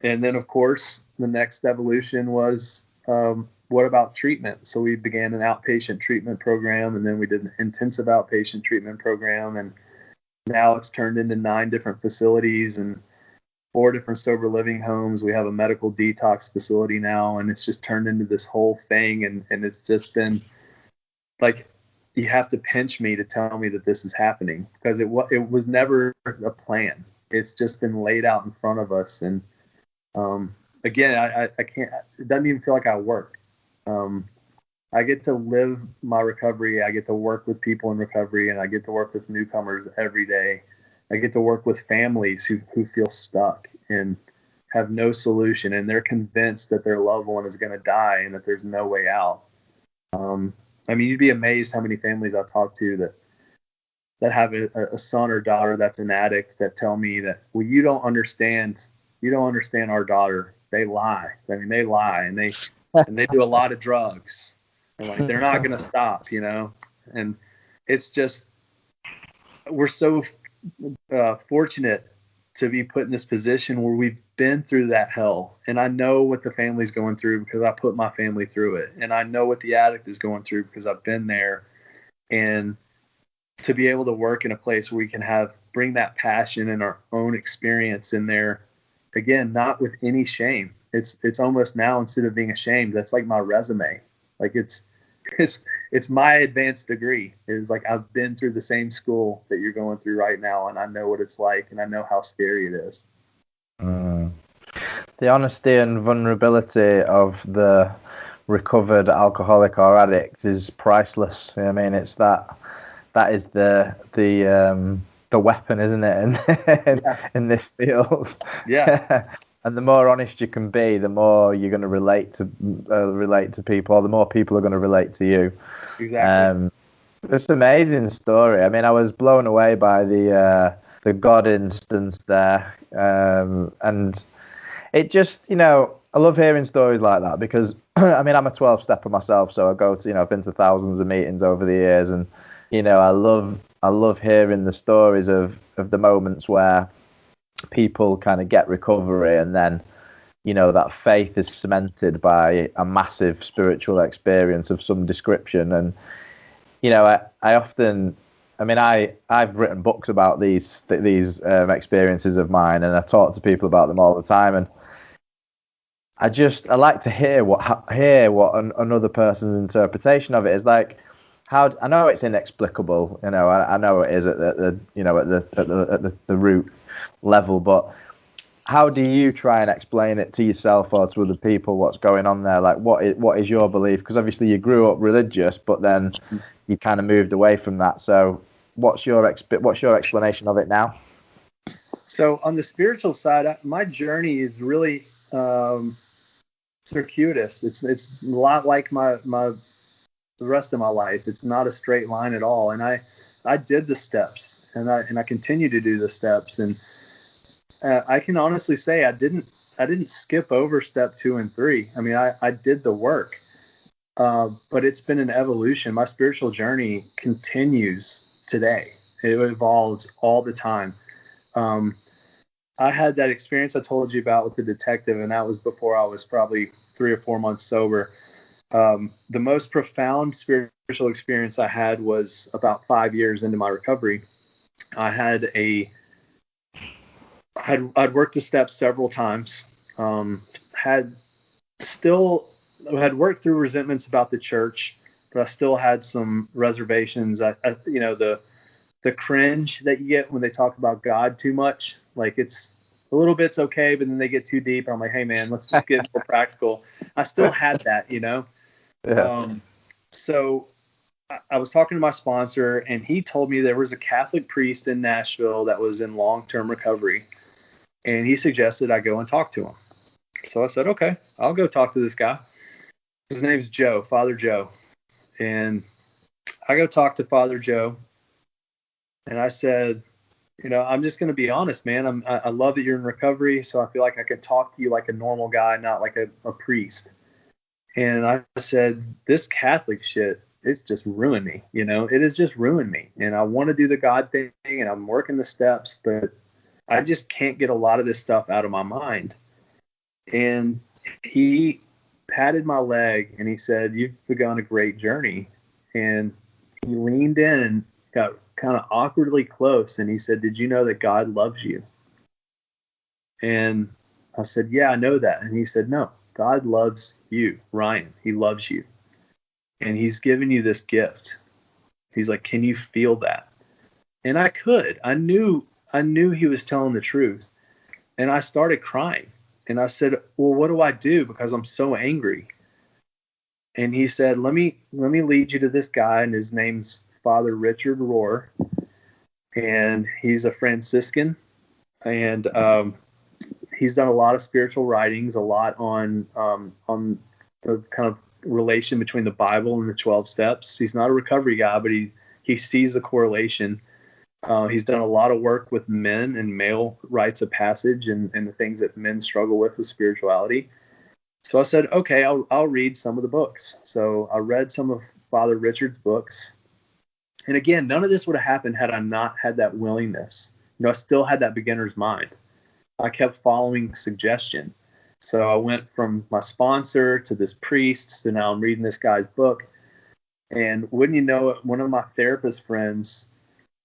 then, of course, the next evolution was, what about treatment? So we began an outpatient treatment program, and then we did an intensive outpatient treatment program, and now it's turned into 9 different facilities and 4 different sober living homes. We have a medical detox facility now, and it's just turned into this whole thing. And it's just been like, you have to pinch me to tell me that this is happening, because it was never a plan. It's just been laid out in front of us. And again, I can't, it doesn't even feel like I work. I get to live my recovery. I get to work with people in recovery, and I get to work with newcomers every day. I get to work with families who feel stuck and have no solution, and they're convinced that their loved one is going to die and that there's no way out. You'd be amazed how many families I've talked to that have a son or daughter that's an addict, that tell me that, well, you don't understand our daughter. They lie. They lie, and they do a lot of drugs, and like, they're not going to stop, and it's just, we're so fortunate to be put in this position where we've been through that hell. And I know what the family's going through because I put my family through it. And I know what the addict is going through because I've been there. And to be able to work in a place where we can bring that passion and our own experience in there, again, not with any shame. It's almost now, instead of being ashamed, that's like my resume. Like it's my advanced degree. It's like, I've been through the same school that you're going through right now, and I know what it's like, and I know how scary it is. The honesty and vulnerability of the recovered alcoholic or addict is priceless. It's that is the weapon, isn't it, in this field? Yeah. And the more honest you can be, the more you're going to relate to people, or the more people are going to relate to you. Exactly. It's an amazing story. I was blown away by the God instance there, and it just, I love hearing stories like that, because I'm a 12-stepper myself, so I go to, I've been to thousands of meetings over the years, and I love hearing the stories of the moments where people kind of get recovery, and then that faith is cemented by a massive spiritual experience of some description. And I often, I've written books about these experiences of mine, and I talk to people about them all the time, and I like to hear what another person's interpretation of it is. Like, how, I know it's inexplicable, I know it is at the root level, but how do you try and explain it to yourself or to other people what's going on there? Like, what is your belief? Because obviously you grew up religious, but then you kind of moved away from that. So what's your explanation of it now? So on the spiritual side, my journey is really circuitous. It's a lot like the rest of my life. It's not a straight line at all. And I did the steps, and I continue to do the steps. And I can honestly say I didn't skip over step 2 and 3. I did the work, but it's been an evolution. My spiritual journey continues today. It evolves all the time. I had that experience I told you about with the detective, and that was before I was probably 3 or 4 months sober. The most profound spiritual experience I had was about 5 years into my recovery. I'd worked the steps several times. Had worked through resentments about the church, but I still had some reservations. The cringe that you get when they talk about God too much, like, it's a little bit's okay, but then they get too deep. And I'm like, hey man, let's just get more practical. I still had that, Yeah. So I was talking to my sponsor, and he told me there was a Catholic priest in Nashville that was in long-term recovery, and he suggested I go and talk to him. So I said, okay, I'll go talk to this guy. His name's Joe, Father Joe. And I go talk to Father Joe. And I said, I'm just going to be honest, man. I love that you're in recovery. So I feel like I could talk to you like a normal guy, not like a priest. And I said, this Catholic shit, it's just ruined me. It has just ruined me. And I want to do the God thing and I'm working the steps, but I just can't get a lot of this stuff out of my mind. And he patted my leg and he said, you've begun a great journey. And he leaned in, got kind of awkwardly close, and he said, did you know that God loves you? And I said, yeah, I know that. And he said, no, God loves you, Ryan. He loves you. And he's given you this gift. He's like, can you feel that? And I could. I knew he was telling the truth. And I started crying. And I said, well, what do I do? Because I'm so angry. And he said, let me lead you to this guy. And his name's Father Richard Rohr. And he's a Franciscan. And he's done a lot of spiritual writings, a lot on the kind of relation between the Bible and the 12 steps. He's not a recovery guy, but he sees the correlation. He's done a lot of work with men and male rites of passage and the things that men struggle with spirituality. So I said, okay, I'll read some of the books. So I read some of Father Richard's books. And again, none of this would have happened had I not had that willingness. I still had that beginner's mind. I kept following suggestion. So I went from my sponsor to this priest to now I'm reading this guy's book. And wouldn't you know it, one of my therapist friends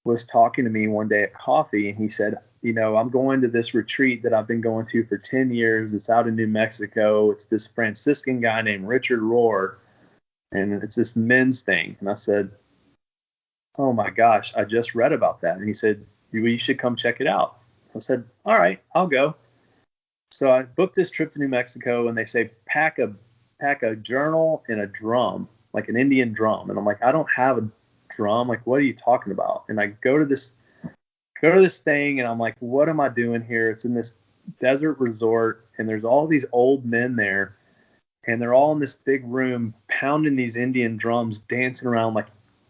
was talking to me one day at coffee, and he said, I'm going to this retreat that I've been going to for 10 years. It's out in New Mexico. It's this Franciscan guy named Richard Rohr, and it's this men's thing. And I said, oh my gosh, I just read about that. And he said, you should come check it out. I said, all right, I'll go. So I booked this trip to New Mexico, and they say pack a journal and a drum, like an Indian drum. And I'm like, I don't have a drum. Like, what are you talking about? And I go to this thing, and I'm like, what am I doing here? It's in this desert resort, and there's all these old men there, and they're all in this big room pounding these Indian drums, dancing around like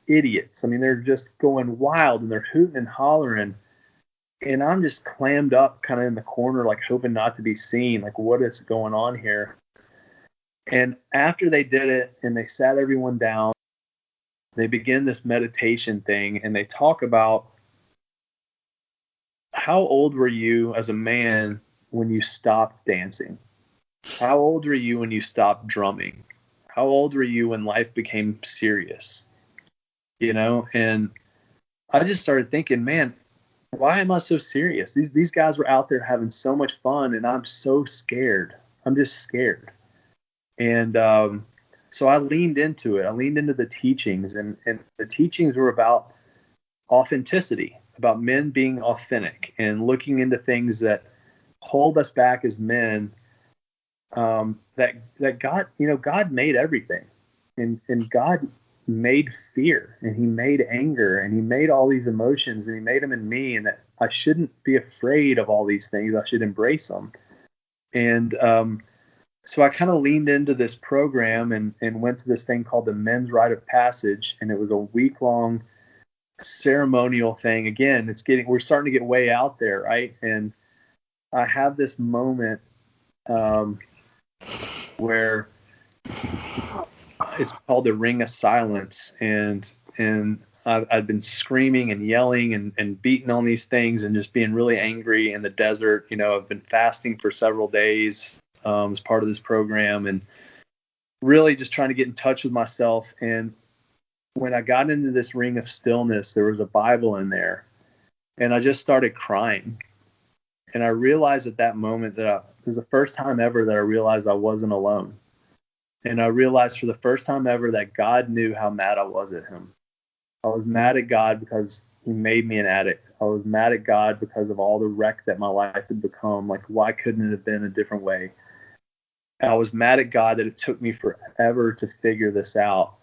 idiots. I mean, they're just going wild, and they're hooting and hollering. And I'm just clammed up kind of in the corner, like hoping not to be seen, like what is going on here. And after they did it and they sat everyone down, they begin this meditation thing, and they talk about how old were you as a man when you stopped dancing? How old were you when you stopped drumming? How old were you when life became serious? And I just started thinking, man, why am I so serious? These guys were out there having so much fun, and I'm so scared. I'm just scared. And so I leaned into it. I leaned into the teachings, and the teachings were about authenticity, about men being authentic and looking into things that hold us back as men. That God, God made everything, and God made fear, and he made anger, and he made all these emotions, and he made them in me, and that I shouldn't be afraid of all these things. I should embrace them. And so I kind of leaned into this program and went to this thing called the Men's Rite of Passage, and it was a week-long ceremonial thing. Again, we're starting to get way out there, right? And I have this moment where it's called the Ring of Silence, and I've been screaming and yelling and beating on these things and just being really angry in the desert. I've been fasting for several days as part of this program, and really just trying to get in touch with myself. And when I got into this ring of stillness, there was a Bible in there, and I just started crying. And I realized at that moment that it was the first time ever that I realized I wasn't alone. And I realized for the first time ever that God knew how mad I was at him. I was mad at God because he made me an addict. I was mad at God because of all the wreck that my life had become. Like, why couldn't it have been a different way? I was mad at God that it took me forever to figure this out.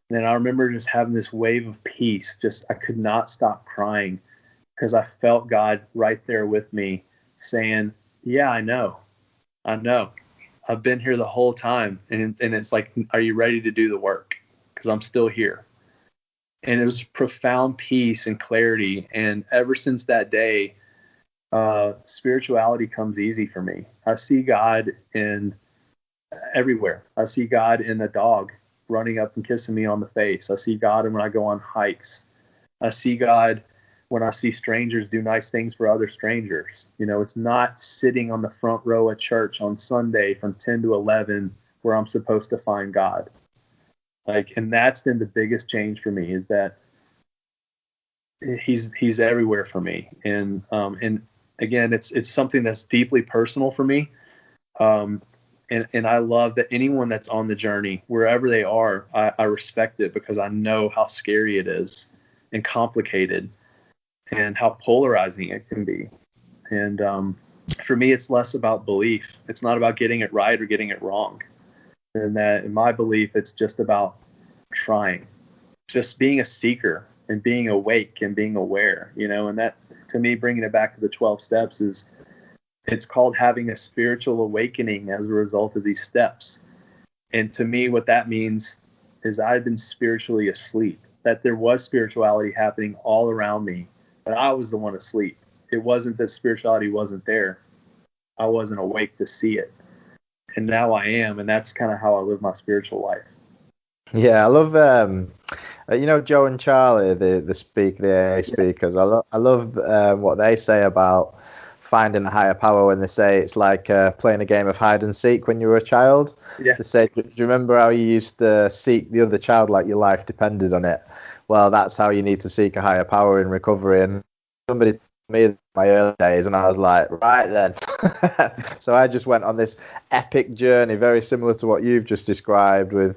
And then I remember just having this wave of peace. I could not stop crying because I felt God right there with me saying, yeah, I know. I've been here the whole time. And it's like, are you ready to do the work? Because I'm still here. And it was profound peace and clarity. And ever since that day, spirituality comes easy for me. I see God in everywhere. I see God in a dog running up and kissing me on the face. I see God when I go on hikes. I see God when I see strangers do nice things for other strangers. It's not sitting on the front row at church on Sunday from 10 to 11 where I'm supposed to find God. And that's been the biggest change for me, is that he's everywhere for me. And again, it's something that's deeply personal for me. And I love that anyone that's on the journey, wherever they are, I respect it, because I know how scary it is and complicated and how polarizing it can be. And for me, it's less about belief. It's not about getting it right or getting it wrong. And that, in my belief, it's just about trying, just being a seeker and being awake and being aware, and that, to me, bringing it back to the 12 steps, it's called having a spiritual awakening as a result of these steps. And to me, what that means is I've been spiritually asleep, that there was spirituality happening all around me, but I was the one asleep. It wasn't that spirituality wasn't there. I wasn't awake to see it. And now I am, and that's kind of how I live my spiritual life. Yeah, I love, Joe and Charlie, the AA speakers. I love what they say about finding a higher power, when they say it's like playing a game of hide and seek when you were a child. Yeah. They say, do you remember how you used to seek the other child like your life depended on it? Well, that's how you need to seek a higher power in recovery. And somebody told me in my early days, and I was like, right then. So I just went on this epic journey, very similar to what you've just described, with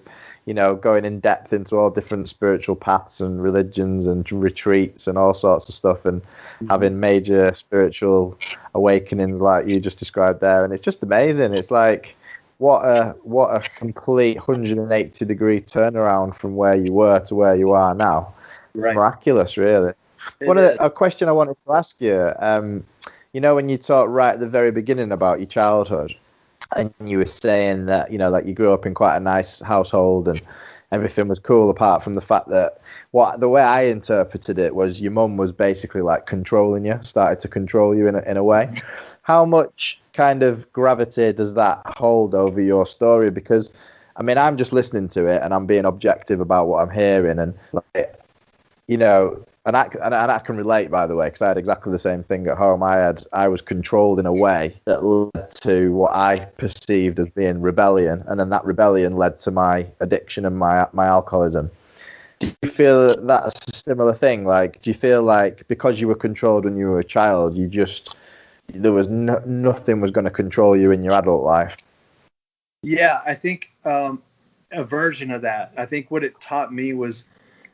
going in depth into all different spiritual paths and religions and retreats and all sorts of stuff, and having major spiritual awakenings like you just described there. And it's just amazing. It's like, what a complete 180-degree turnaround from where you were to where you are now. Right. It's miraculous, really. A question I wanted to ask you, when you talked right at the very beginning about your childhood, and you were saying that, that you grew up in quite a nice household and everything was cool, apart from the fact that the way I interpreted it was your mum was basically like controlling you, started to control you in a way. How much kind of gravity does that hold over your story? Because, I'm just listening to it and I'm being objective about what I'm hearing, and and I can relate, by the way, because I had exactly the same thing at home. I was controlled in a way that led to what I perceived as being rebellion, and then that rebellion led to my addiction and my alcoholism. Do you feel that's a similar thing? Like, do you feel like because you were controlled when you were a child, there was nothing was going to control you in your adult life? Yeah, I think a version of that. I think what it taught me was,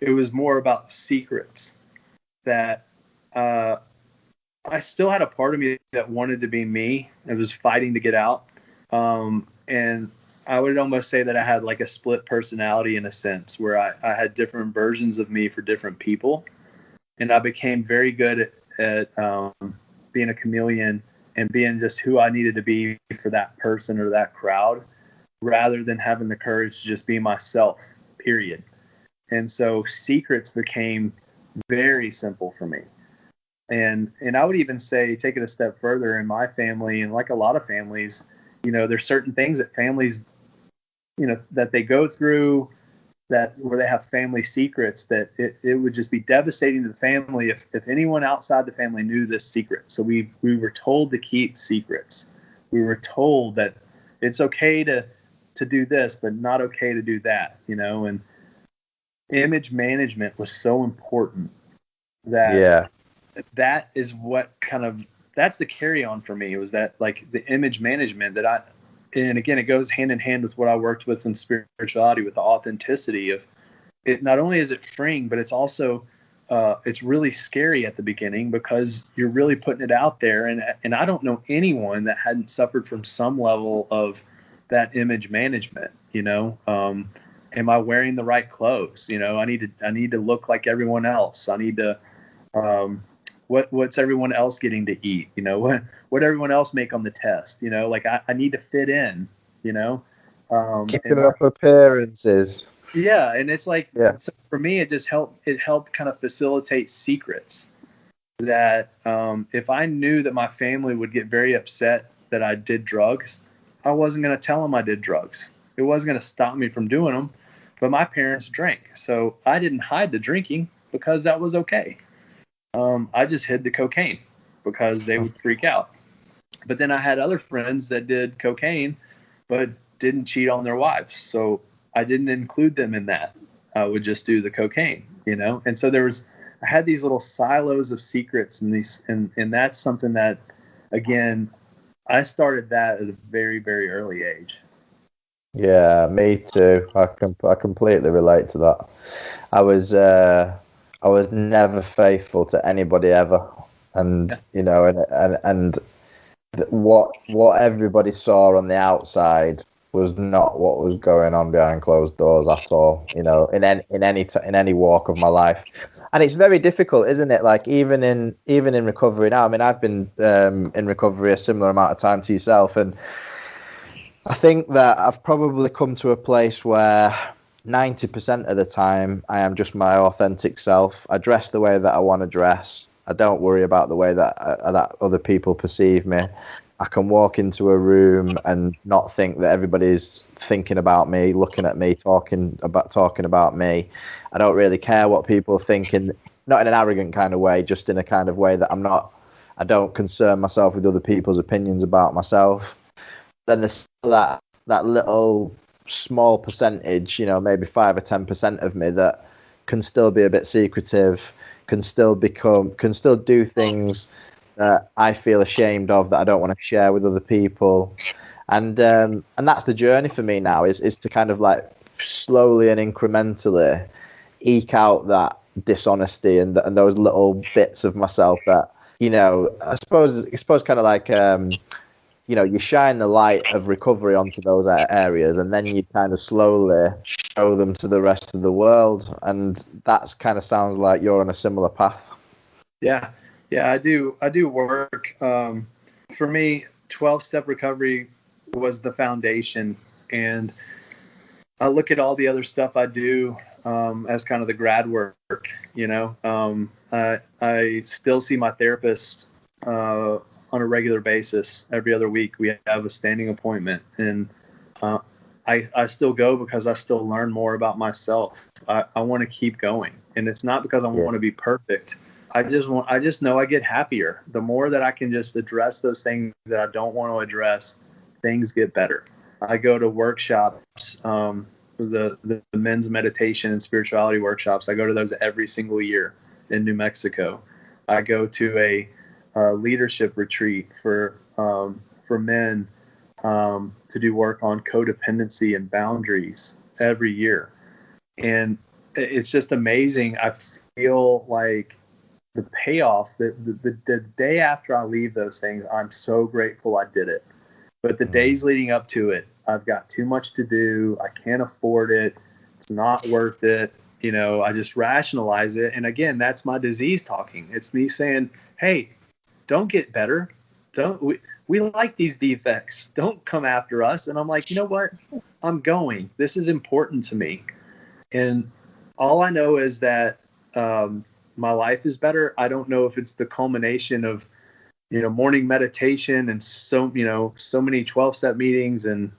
it was more about secrets. That I still had a part of me that wanted to be me. It was fighting to get out. And I would almost say that I had like a split personality, in a sense, where I had different versions of me for different people. And I became very good at being a chameleon and being just who I needed to be for that person or that crowd, rather than having the courage to just be myself, period. And so secrets became very simple for me. And I would even say, take it a step further, in my family, and like a lot of families, there's certain things that families, that they go through, where they have family secrets, that it would just be devastating to the family if anyone outside the family knew this secret. So we were told to keep secrets. We were told that it's okay to do this, but not okay to do that, and image management was so important that that is what that's the carry on for me. It was that, like, the image management that and again, it goes hand in hand with what I worked with in spirituality, with the authenticity of it. Not only is it freeing, but it's also, it's really scary at the beginning, because you're really putting it out there. And I don't know anyone that hadn't suffered from some level of that image management, am I wearing the right clothes? I need to look like everyone else. I need to, what's everyone else getting to eat? What everyone else make on the test? Like I need to fit in. you know. Keeping up appearances. Yeah, and it's like, Yeah. so for me, it helped kind of facilitate secrets that if I knew that my family would get very upset that I did drugs, I wasn't going to tell them I did drugs. It wasn't going to stop me from doing them. But my parents drank, so I didn't hide the drinking because that was okay. I just hid the cocaine because they would freak out. But then I had other friends that did cocaine but didn't cheat on their wives, so I didn't include them in that. I would just do the cocaine, you know. And so I had these little silos of secrets, and that's something that, again, I started that at a very, very early age. Yeah, me too. I completely relate to that. I was never faithful to anybody ever, and you know, and what everybody saw on the outside was not what was going on behind closed doors at all. You know, in any walk of my life, and it's very difficult, isn't it? Like even in recovery now. I mean, I've been in recovery a similar amount of time to yourself, and I think that I've probably come to a place where 90% of the time I am just my authentic self. I dress the way that I want to dress. I don't worry about the way that other people perceive me. I can walk into a room and not think that everybody's thinking about me, looking at me, talking about me. I don't really care what people think, not in an arrogant kind of way, just in a kind of way that I don't concern myself with other people's opinions about myself. Then there's that little small percentage, you know, maybe 5 or 10% of me that can still be a bit secretive, can still do things that I feel ashamed of, that I don't want to share with other people. And that's the journey for me now, is to kind of like slowly and incrementally eke out that dishonesty and those little bits of myself that, you know, I suppose kind of like you know, you shine the light of recovery onto those areas, and then you kind of slowly show them to the rest of the world. And that's kind of sounds like you're on a similar path. Yeah, I do work. For me, 12-step recovery was the foundation, and I look at all the other stuff I do as kind of the grad work. You know, I still see my therapist on a regular basis. Every other week we have a standing appointment, and I still go because I still learn more about myself. I want to keep going, and it's not because I want to be perfect. I just know I get happier the more that I can just address those things that I don't want to address. Things get better. I go to workshops, the men's meditation and spirituality workshops. I go to those every single year in New Mexico. I go to a leadership retreat for men to do work on codependency and boundaries every year. And it's just amazing. I feel like the payoff, the day after I leave those things, I'm so grateful I did it. But the days leading up to it, I've got too much to do. I can't afford it. It's not worth it. You know, I just rationalize it. And again, that's my disease talking. It's me saying, hey, don't get better. We like these defects. Don't come after us. And I'm like, you know what? I'm going. This is important to me. And all I know is that my life is better. I don't know if it's the culmination of, you know, morning meditation and so many 12-step meetings and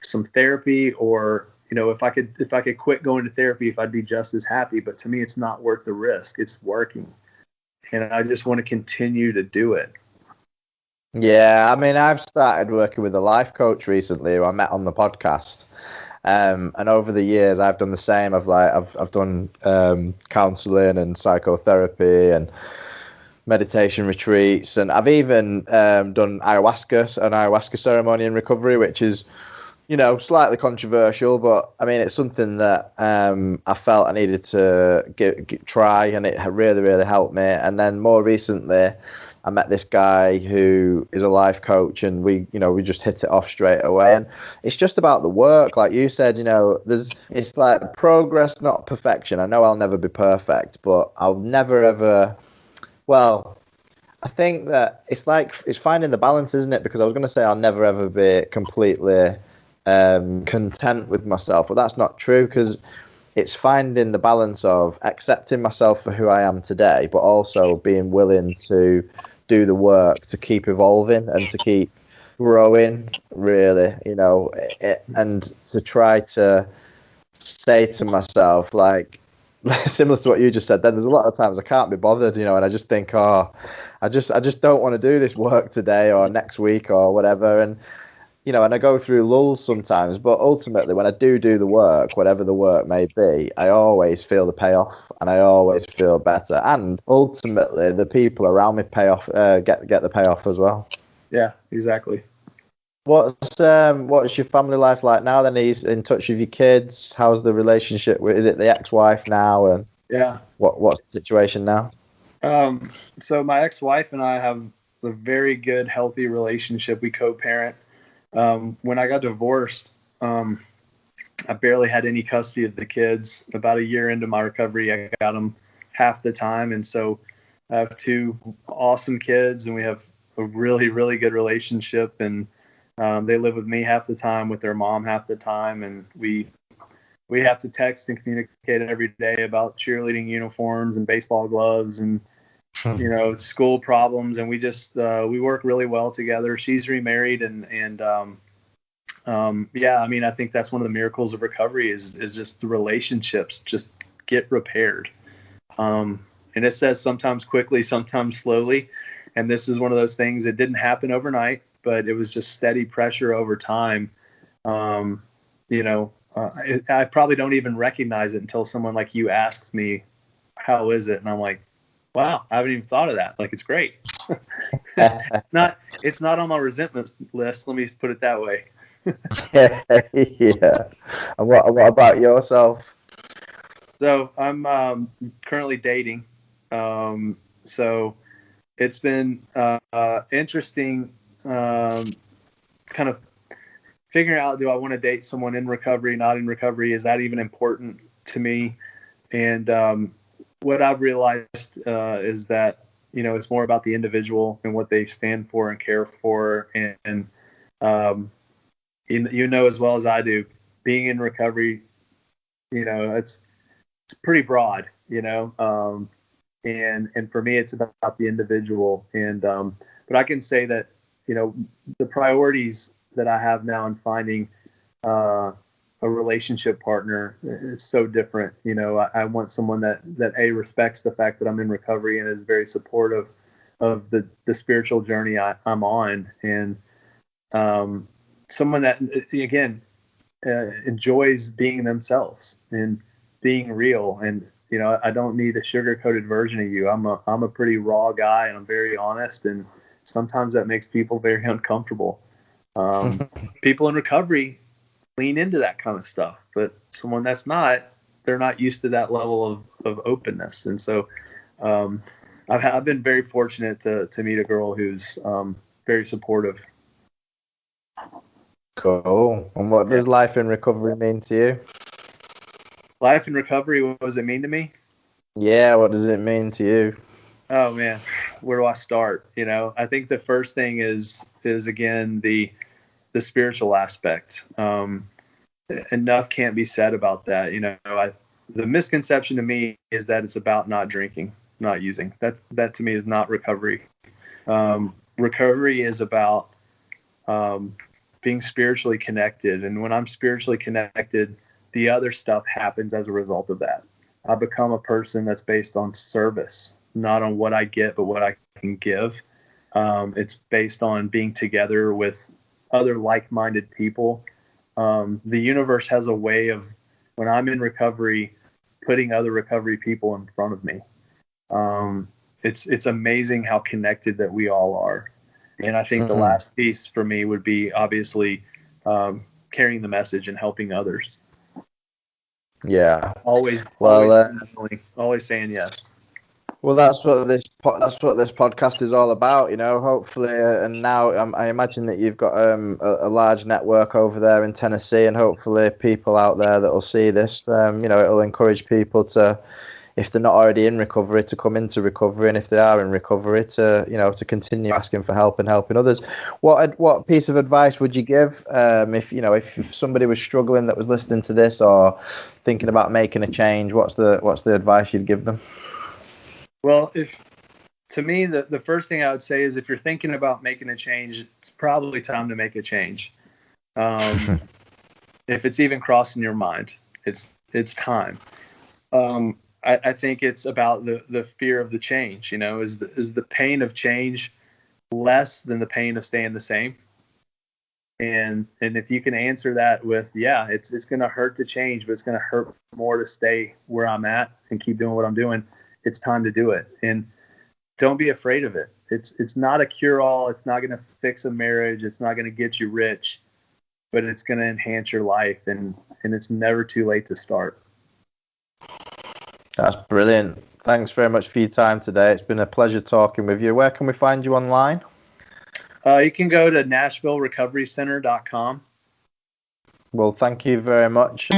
some therapy, or, you know, if I could quit going to therapy, if I'd be just as happy. But to me, it's not worth the risk. It's working. And I just want to continue to do it. Yeah, I mean, I've started working with a life coach recently who I met on the podcast. And over the years, I've done the same. I've done counselling and psychotherapy and meditation retreats, and I've even done an ayahuasca ceremony in recovery, which is, you know, slightly controversial, but I mean, it's something that I felt I needed to try, and it really, really helped me. And then more recently, I met this guy who is a life coach, and we just hit it off straight away. And it's just about the work, like you said. You know, it's like progress, not perfection. I know I'll never be perfect, but I'll never ever. Well, I think that it's finding the balance, isn't it? Because I was going to say I'll never ever be completely content with myself, but that's not true, because it's finding the balance of accepting myself for who I am today, but also being willing to do the work to keep evolving and to keep growing, really, and to try to say to myself, like, similar to what you just said, then there's a lot of times I can't be bothered, and I just think, oh, I just don't want to do this work today or next week or whatever, and and I go through lulls sometimes, but ultimately when I do the work, whatever the work may be, I always feel the payoff and I always feel better, and ultimately the people around me get the payoff as well. Yeah, exactly. What's your family life like now then? Are you in touch with your kids? How's the relationship is it the ex-wife now, and yeah, what's the situation now? So my ex-wife and I have a very good, healthy relationship. We co-parent. When I got divorced, I barely had any custody of the kids. About a year into my recovery, I got them half the time, and so I have two awesome kids, and we have a really, really good relationship, and they live with me half the time, with their mom half the time, and we have to text and communicate every day about cheerleading uniforms and baseball gloves and school problems, and we just we work really well together. She's remarried, and yeah, I mean, I think that's one of the miracles of recovery is just the relationships just get repaired. And it says sometimes quickly, sometimes slowly, and this is one of those things that didn't happen overnight, but it was just steady pressure over time. I probably don't even recognize it until someone like you asks me, how is it? And I'm like, wow, I haven't even thought of that. Like, it's great. It's not on my resentment list. Let me put it that way. Yeah. And what about yourself? So I'm currently dating. So it's been interesting, kind of figuring out, do I want to date someone in recovery, not in recovery? Is that even important to me? And what I've realized is that, it's more about the individual and what they stand for and care for. And as well as I do, being in recovery, it's pretty broad, and for me, it's about the individual. And but I can say that, the priorities that I have now in finding a relationship partner is so different. I want someone that respects the fact that I'm in recovery and is very supportive of the spiritual journey I'm on, and someone that, again, enjoys being themselves and being real. And I don't need a sugar-coated version of you. I'm a pretty raw guy, and I'm very honest, and sometimes that makes people very uncomfortable. People in recovery lean into that kind of stuff, but someone that's not, they're not used to that level of openness. And so I've been very fortunate to meet a girl who's very supportive. Cool. And what does life in recovery mean to you? Life in recovery, what does it mean to me? Yeah, what does it mean to you? Oh man, where do I start? I think the first thing is again the spiritual aspect. Enough can't be said about that. The misconception to me is that it's about not drinking, not using. That to me is not recovery. Recovery is about being spiritually connected, and when I'm spiritually connected, the other stuff happens as a result of that. I become a person that's based on service, not on what I get, but what I can give. It's based on being together with other like-minded people. The universe has a way of, when I'm in recovery, putting other recovery people in front of me. It's amazing how connected that we all are. And I think the last piece for me would be obviously carrying the message and helping others. Yeah. Always saying yes. Well, that's what this podcast is all about, hopefully. And now I imagine that you've got a large network over there in Tennessee, and hopefully people out there that will see this, it'll encourage people to, if they're not already in recovery, to come into recovery, and if they are in recovery, to to continue asking for help and helping others. What piece of advice would you give if somebody was struggling that was listening to this or thinking about making a change? What's the advice you'd give them? Well, to me, the first thing I would say is if you're thinking about making a change, it's probably time to make a change. If it's even crossing your mind, it's time. I think it's about the fear of the change. Is the pain of change less than the pain of staying the same? And if you can answer that with, yeah, it's going to hurt to change, but it's going to hurt more to stay where I'm at and keep doing what I'm doing, it's time to do it. And don't be afraid of it. It's not a cure-all. It's not going to fix a marriage. It's not going to get you rich, but it's going to enhance your life, and it's never too late to start. That's brilliant. Thanks very much for your time today. It's been a pleasure talking with you. Where can we find you online? You can go to NashvilleRecoveryCenter.com. Well, thank you very much.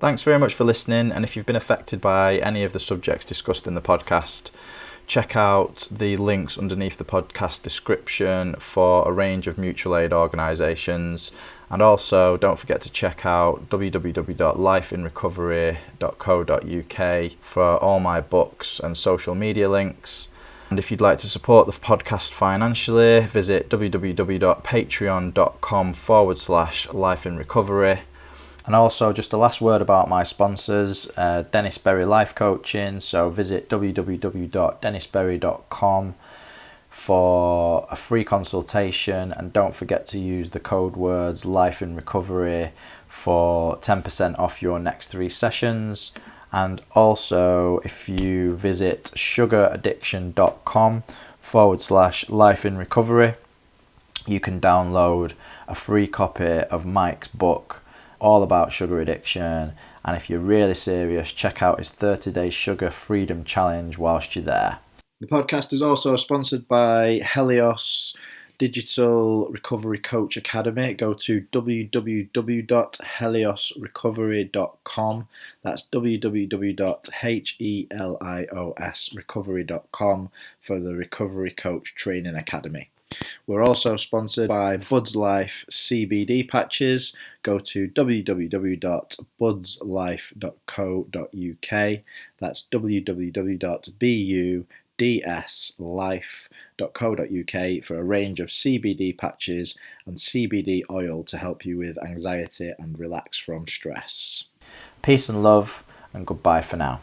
Thanks very much for listening, and if you've been affected by any of the subjects discussed in the podcast, check out the links underneath the podcast description for a range of mutual aid organisations, and also don't forget to check out www.lifeinrecovery.co.uk for all my books and social media links. And if you'd like to support the podcast financially, visit www.patreon.com/lifeinrecovery. And also, just a last word about my sponsors, Dennis Berry Life Coaching. So visit www.dennisberry.com for a free consultation, and don't forget to use the code words Life in Recovery for 10% off your next 3 sessions. And also, if you visit sugaraddiction.com/Life in Recovery, you can download a free copy of Mike's book all about sugar addiction, and if you're really serious, check out his 30-day sugar freedom challenge whilst you're there. The podcast is also sponsored by Helios Digital Recovery Coach Academy. Go to www.heliosrecovery.com. That's www.heliosrecovery.com for the Recovery Coach Training Academy. We're also sponsored by Buds Life CBD patches. Go to www.budslife.co.uk. That's www.budslife.co.uk for a range of CBD patches and CBD oil to help you with anxiety and relax from stress. Peace and love, and goodbye for now.